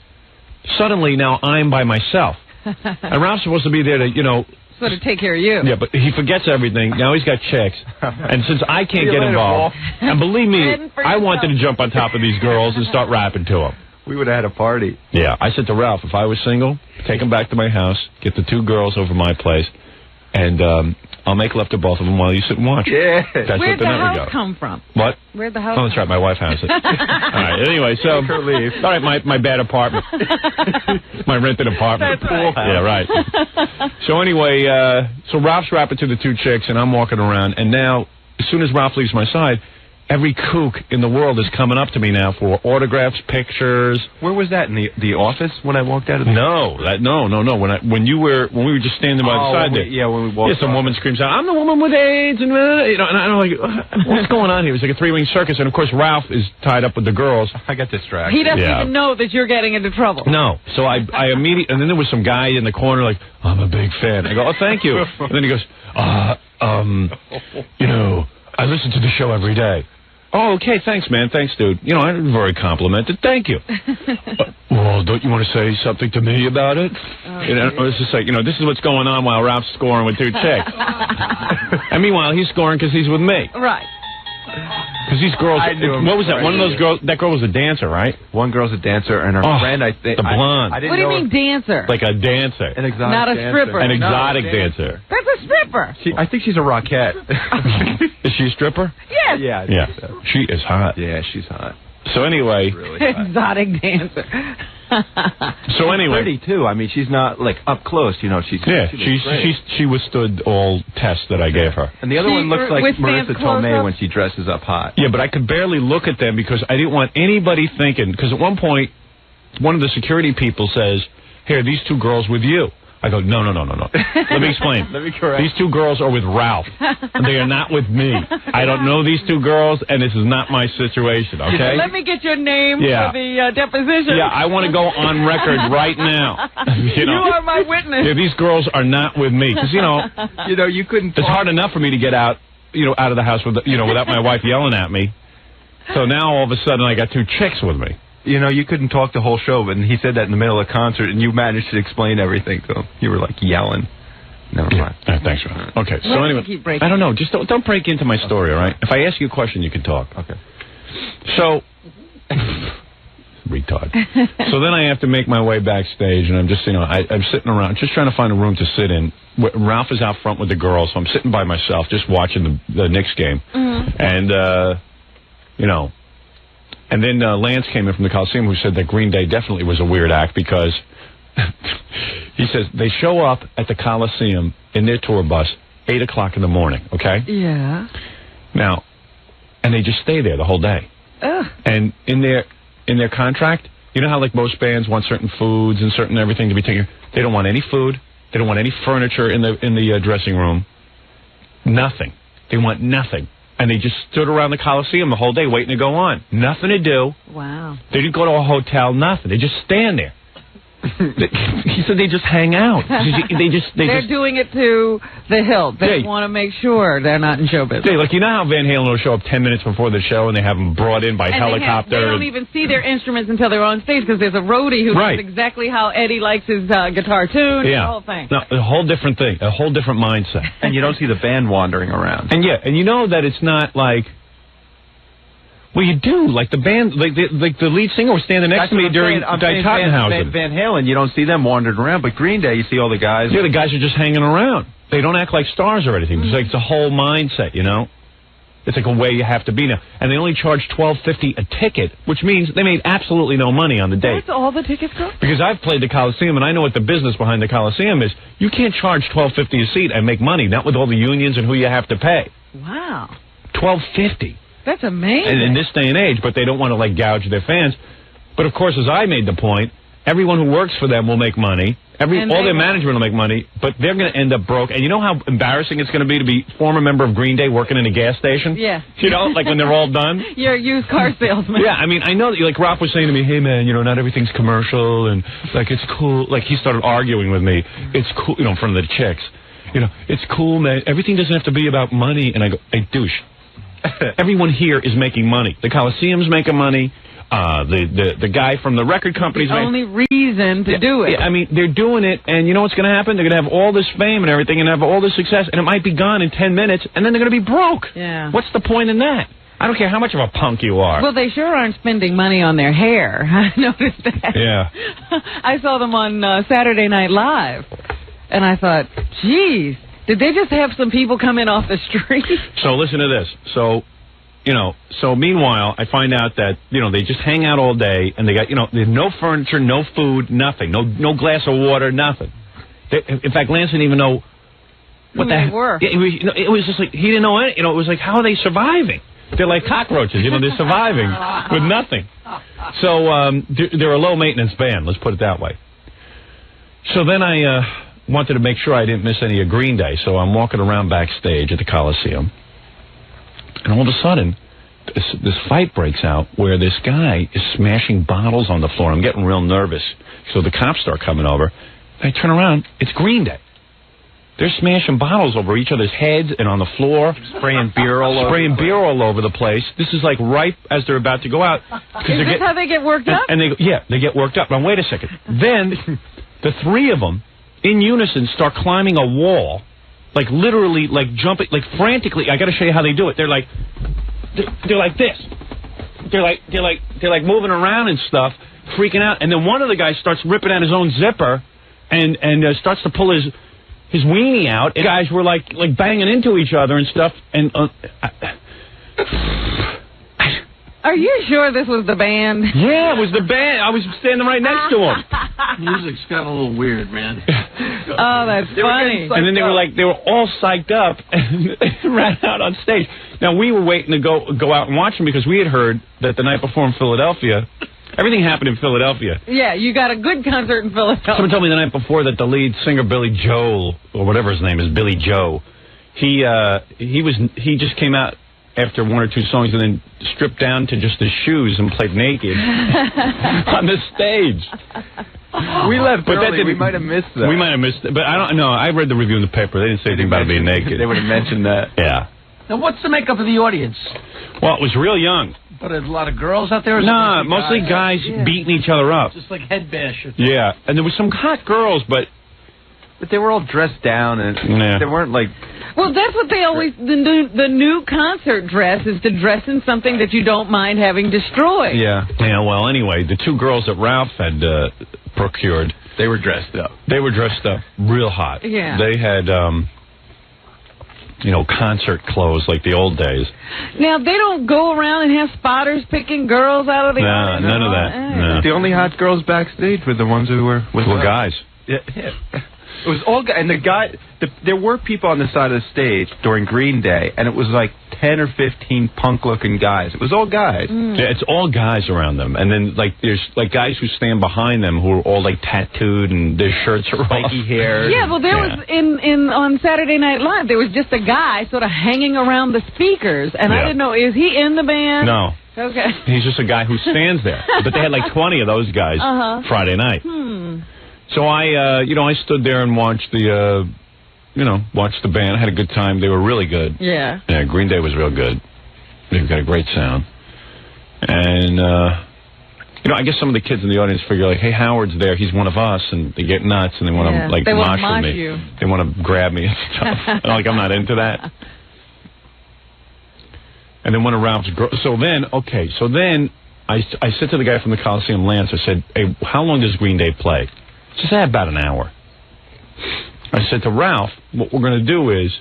suddenly now I'm by myself. And Ralph's supposed to be there to, you know... Sort of take care of you. Yeah, but he forgets everything. Now he's got chicks. And since I can't get involved, and believe me, I wanted to jump on top of these girls and start rapping to them. we would have had a party. Yeah, I said to Ralph, if I was single, take them back to my house, get the 2 girls over my place, and I'll make love to both of them while you sit and watch. Yeah. That's Where'd what the the house go. come from? What? Where'd the house Oh, that's right, my wife has it. All right, anyway, so... Her leave. All right, my bad apartment. My rented apartment. That's right. Yeah, right. So anyway, so Ralph's rapping to the 2 chicks, and I'm walking around, and now, as soon as Ralph leaves my side, every kook in the world is coming up to me now for autographs, pictures. Where was that, in the office when I walked out of the... No. When we were just standing by the side there. Yeah, when we walked. Yeah, some woman screams out, "I'm the woman with AIDS," and you know, and I'm like, "What's going on here?" It was like a 3-ring circus, and of course Ralph is tied up with the girls. I got distracted. He doesn't even know that you're getting into trouble. No, so I immediately, and then there was some guy in the corner like, "I'm a big fan." I go, "Oh, thank you," and then he goes, "You know, I listen to the show every day." Oh, okay, thanks, man. Thanks, dude. You know, I'm very complimented. Thank you. Well, don't you want to say something to me about it? You know, it's just like, you know, this is what's going on while Ralph's scoring with 2 chicks. And meanwhile, he's scoring because he's with me. Right. Because these girls, what was that? One of those girls, that girl was a dancer, right? One girl's a dancer, and her friend, I think. The blonde. What do you mean dancer? Like a dancer. An exotic Not a dancer. stripper. An exotic dancer. That's a stripper. I think she's a rockette. Is she a stripper? Yes. Yeah. I think so. She is hot. Yeah, she's hot. So anyway. Really hot. Exotic dancer. So anyway. Pretty, too. I mean, she's not, like, up close, you know. She withstood all tests that I gave her. And the other one looks like Marissa Tomei close-ups? when she dresses up hot. Yeah, but I could barely look at them because I didn't want anybody thinking, because at one point, one of the security people says, "Here, these 2 girls with you." I go, no. Let me explain. Let me correct. These 2 girls are with Ralph. They are not with me. I don't know these 2 girls, and this is not my situation, okay? Let me get your name for the deposition. Yeah, I want to go on record right now. You are my witness. Yeah, these girls are not with me. Because, you couldn't... It's hard enough for me to get out, out of the house without my wife yelling at me. So now, all of a sudden, I got 2 chicks with me. You know, you couldn't talk the whole show, but he said that in the middle of the concert, and you managed to explain everything to him. You were, like, yelling. Never mind. Thanks, Ron. Okay, so anyway, I don't know. Just don't break into my story, all right? If I ask you a question, you can talk. Okay. So, retard. So then I have to make my way backstage, and I'm just, I'm sitting around, just trying to find a room to sit in. Ralph is out front with the girls, so I'm sitting by myself, just watching the Knicks game. Mm-hmm. And, and then Lance came in from the Coliseum who said that Green Day definitely was a weird act because he says they show up at the Coliseum in their tour bus 8 o'clock in the morning, okay? Yeah. Now, and they just stay there the whole day. Ugh. And in their contract, you know how like most bands want certain foods and certain everything to be taken? They don't want any food. They don't want any furniture in the dressing room. Nothing. They want nothing. And they just stood around the Coliseum the whole day waiting to go on. Nothing to do. Wow. They didn't go to a hotel, nothing. They just stand there. He said they just hang out. They're doing it to the hilt. They want to make sure they're not in show business. Like, you know how Van Halen will show up 10 minutes before the show and they have them brought in by helicopter? They don't even see their instruments until they're on stage because there's a roadie who knows exactly how Eddie likes his guitar tuned and the whole thing. No, a whole different thing, a whole different mindset. And you don't see the band wandering around. And you know that it's not like... Well, you do. Like the band, like the lead singer was standing next to me during Tottenhausen. Van Halen, you don't see them wandering around, but Green Day, you see all the guys. Yeah, the guys are just hanging around. They don't act like stars or anything. It's like it's a whole mindset, you know? It's like a way you have to be now. And they only charge $12.50 a ticket, which means they made absolutely no money on the day. That's all the tickets cost? Because I've played the Coliseum, and I know what the business behind the Coliseum is. You can't charge $12.50 a seat and make money, not with all the unions and who you have to pay. Wow. $12.50. That's amazing. And in this day and age, but they don't want to, like, gouge their fans. But, of course, as I made the point, everyone who works for them will make money. All their management will make money, but they're going to end up broke. And you know how embarrassing it's going to be former member of Green Day working in a gas station? Yeah. You know, like when they're all done? You're a used car salesman. Yeah, I mean, I know that, like, Ralph was saying to me, hey, man, you know, not everything's commercial, and, like, it's cool. Like, he started arguing with me. It's cool, you know, in front of the chicks. You know, it's cool, man. Everything doesn't have to be about money. And I go, hey, douche. Everyone here is making money. The Coliseum's making money. The guy from the record company's the only reason to do it. Yeah, I mean, they're doing it, and you know what's going to happen? They're going to have all this fame and everything, and have all this success, and it might be gone in 10 minutes, and then they're going to be broke. Yeah. What's the point in that? I don't care how much of a punk you are. Well, they sure aren't spending money on their hair. I noticed that. Yeah. I saw them on Saturday Night Live, and I thought, geez, did they just have some people come in off the street? So listen to this. So meanwhile, I find out that, you know, they just hang out all day, and they got, you know, there's no furniture, no food, nothing. No glass of water, nothing. In fact, Lance didn't even know what they were. It was just like, he didn't know any, you know, it was like, how are they surviving? They're like cockroaches, you know, they're surviving with nothing. So they're a low-maintenance band, let's put it that way. So then I wanted to make sure I didn't miss any of Green Day, so I'm walking around backstage at the Coliseum, and all of a sudden, this fight breaks out where this guy is smashing bottles on the floor. I'm getting real nervous. So the cops start coming over. I turn around, it's Green Day. They're smashing bottles over each other's heads and on the floor. Spraying beer all over the place. This is like right as they're about to go out. Is this how they get worked up? And they get worked up. Now, wait a second. Then the three of them, in unison, start climbing a wall. Like literally, like jumping, like frantically. I got to show you how they do it. They're like this. They're like moving around and stuff, freaking out. And then one of the guys starts ripping out his own zipper, and starts to pull his weenie out. And guys were like banging into each other and stuff. And are you sure this was the band? Yeah, it was the band. I was standing right next to him. Music's got a little weird, man. Oh, that's funny. And then they were all psyched up and ran out on stage. Now, we were waiting to go out and watch them because we had heard that the night before in Philadelphia, everything happened in Philadelphia. Yeah, you got a good concert in Philadelphia. Someone told me the night before that the lead singer, Billy Joel, or whatever his name is, Billy Joe, he just came out after one or two songs and then stripped down to just his shoes and played naked on the stage. We left early. We might have missed that. We might have missed it, but I don't know. I read the review in the paper. They didn't say anything about it being naked. They would have mentioned that. Yeah. Now, what's the makeup of the audience? Well, it was real young. But there's a lot of girls out there? No, mostly guys beating each other up. Just like head bashers. Yeah, and there were some hot girls, but they were all dressed down, and they weren't like... Well, that's what they always... The new concert dress is to dress in something that you don't mind having destroyed. Yeah. Yeah, well, anyway, the two girls that Ralph had procured... They were dressed up. They were dressed up real hot. Yeah. They had... concert clothes like the old days. Now, they don't go around and have spotters picking girls out of the audience? None of that. No. The only hot girls backstage were the ones who were guys. Yeah. It was all guys. And there were people on the side of the stage during Green Day, and it was like 10 or 15 punk-looking guys. It was all guys. Yeah, it's all guys around them. And then, there's, guys who stand behind them who are all, tattooed, and their shirts are spiky hair. Yeah, well, there was, on Saturday Night Live, there was just a guy sort of hanging around the speakers, and I didn't know, is he in the band? No. Okay. He's just a guy who stands there. But they had 20 of those guys Friday night. So I stood there and watched the band. I had a good time. They were really good. Yeah. Yeah, Green Day was real good. They've got a great sound. And, I guess some of the kids in the audience figure, hey, Howard's there. He's one of us. And they get nuts and they want to, mosh with me. You. They want to grab me and stuff. I'm not into that. And then one of Ralph's girls. So then I said to the guy from the Coliseum, Lance, I said, hey, how long does Green Day play? He said, about an hour. I said to Ralph, what we're going to do is,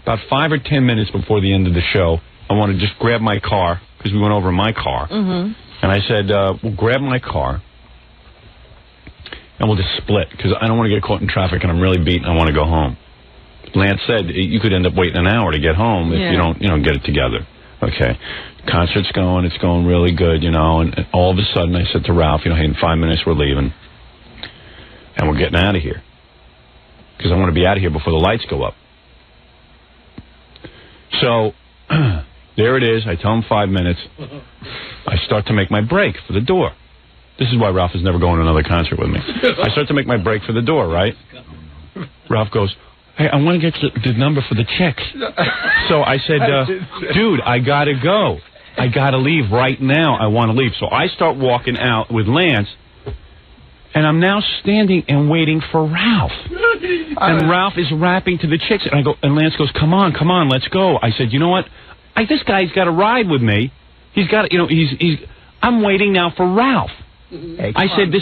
about 5 or 10 minutes before the end of the show, I want to just grab my car, because we went over in my car. And I said, we'll grab my car, and we'll just split, because I don't want to get caught in traffic, and I'm really beat, and I want to go home. Lance said, you could end up waiting an hour to get home if you don't get it together. Okay. Concert's going, it's going really good, and all of a sudden I said to Ralph, hey, in 5 minutes we're leaving, and we're getting out of here, because I want to be out of here before the lights go up. So, there it is. I tell him 5 minutes. I start to make my break for the door. This is why Ralph is never going to another concert with me. I start to make my break for the door, right? Ralph goes, hey, I want to get the number for the checks. So I said, dude, I got to go. I got to leave right now. I want to leave. So I start walking out with Lance, and I'm now standing and waiting for Ralph. And Ralph is rapping to the chicks, and Lance goes, come on, let's go. I said, you know what? This guy's got to ride with me. He's got to, I'm waiting now for Ralph. Hey, I said,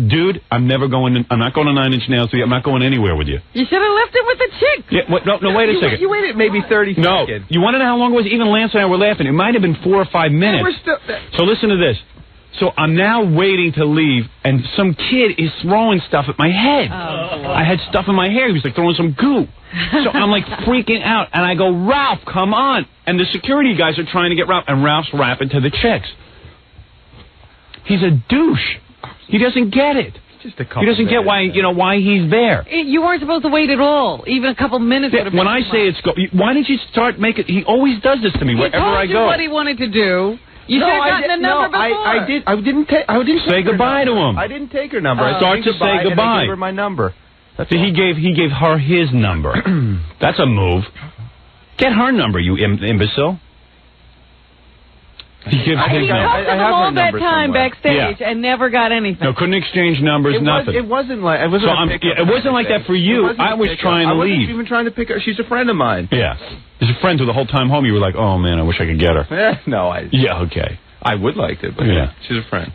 dude, I'm not going to 9 Inch Nails with you. I'm not going anywhere with you. You should have left him with the chick. Yeah, no, wait a second. You waited maybe 30 seconds. No, you want to know how long it was? Even Lance and I were laughing. It might have been 4 or 5 minutes. So listen to this. So I'm now waiting to leave, and some kid is throwing stuff at my head. I had stuff in my hair. He was like throwing some goo. So I'm like freaking out, and I go, Ralph, come on. And the security guys are trying to get Ralph, and Ralph's rapping to the chicks. He's a douche. He doesn't get it. He doesn't get why he's there. You weren't supposed to wait at all. Even a couple minutes would have been when I say it's why didn't you start making? He always does this to me wherever I go. He told you what he wanted to do. You should have gotten the number before. I didn't say goodbye to him. I didn't take her number. I started to say goodbye. And I gave her my number. He gave her his number. That's a move. Get her number, you imbecile. He talked to them all that time backstage and never got anything. No, couldn't exchange numbers, nothing. It wasn't like it wasn't like that for you. I was trying to leave. I wasn't even trying to pick her. She's a friend of mine. Yeah, she's a friend who the whole time home you were like, oh man, I wish I could get her. Yeah, okay. I would like to, but she's a friend.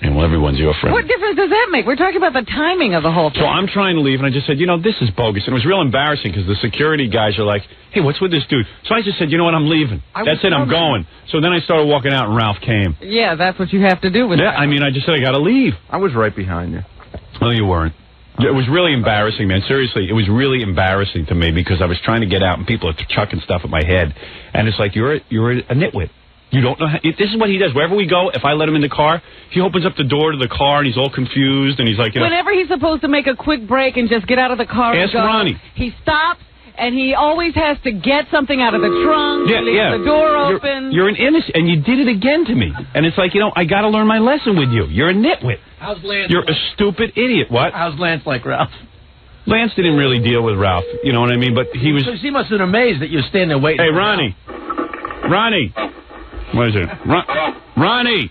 And well, everyone's your friend. What difference does that make? We're talking about the timing of the whole thing. So I'm trying to leave, and I just said, this is bogus. And it was real embarrassing because the security guys are like, hey, what's with this dude? So I just said, you know what, I'm leaving. That's it, I'm going. So then I started walking out, and Ralph came. Yeah, that's what you have to do with Ralph. I mean, I just said, I got to leave. I was right behind you. No, you weren't. It was really embarrassing, man. Seriously, it was really embarrassing to me because I was trying to get out, and people are chucking stuff at my head. And it's like, you're a nitwit. You don't know. This is what he does. Wherever we go, if I let him in the car, he opens up the door to the car, and he's all confused, and he's like, Whenever he's supposed to make a quick break and just get out of the car and go, Ronnie. He stops, and he always has to get something out of the trunk, leave the door open. You're an innocent, and you did it again to me. And it's like, I got to learn my lesson with you. You're a nitwit. How's Lance? You're a stupid idiot. What? How's Lance like Ralph? Lance didn't really deal with Ralph. You know what I mean? But he was... So he must have been amazed that you're standing there waiting. Hey, Ronnie. Ronnie. What is it? Ronnie!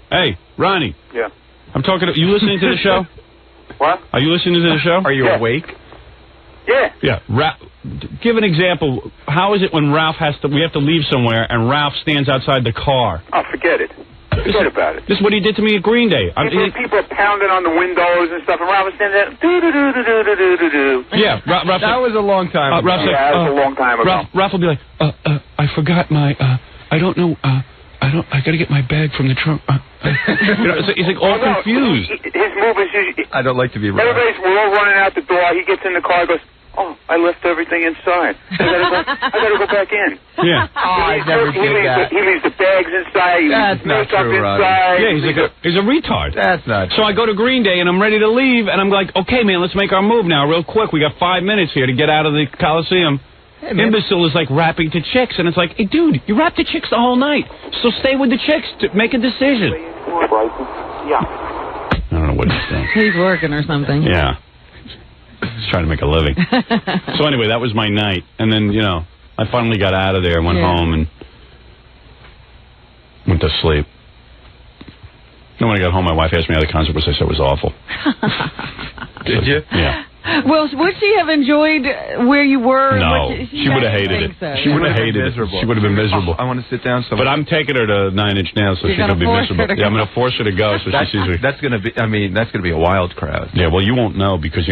Hey, Ronnie. Yeah. I'm talking to... You listening to the show? What? Are you listening to the show? Are you awake? Yeah. Yeah. Give an example. How is it when we have to leave somewhere and Ralph stands outside the car? Oh, forget it. Forget about it. This is what he did to me at Green Day. People are pounding on the windows and stuff, and Ralph was standing there, do-do-do-do-do-do-do-do. Yeah, Ralph that was a long time ago. That was a long time ago. Ralph will be like, I forgot my, I don't know, I got to get my bag from the trunk. He's like all confused. His movements usually... I don't like to be right. We're all running out the door. He gets in the car and goes, oh, I left everything inside. I gotta go back in. Yeah. I never did that. He leaves the bags inside. That's not true, inside. Yeah, he's a retard. That's not true. So I go to Green Day, and I'm ready to leave, and I'm like, okay, man, let's make our move now real quick. We got 5 minutes here to get out of the Coliseum. Hey, imbecile is like rapping to chicks, and it's like, hey, dude, you rap to chicks the whole night. So stay with the chicks to make a decision. Yeah. I don't know what he's doing. He's working or something. Yeah. He's trying to make a living. So anyway, that was my night. And then, I finally got out of there and went home and went to sleep. Then when I got home, my wife asked me how the concert was. I said it was awful. Did you? Yeah. Well, would she have enjoyed where you were? No, she would have hated it. So, She would have hated it. She would have been miserable. I want to sit down somewhere. But I'm taking her to 9 Inch Nails so she can be miserable. Yeah, I'm going to force her to go so she sees her. That's going to be. I mean, that's going to be a wild crowd. Yeah, well, you won't know because you.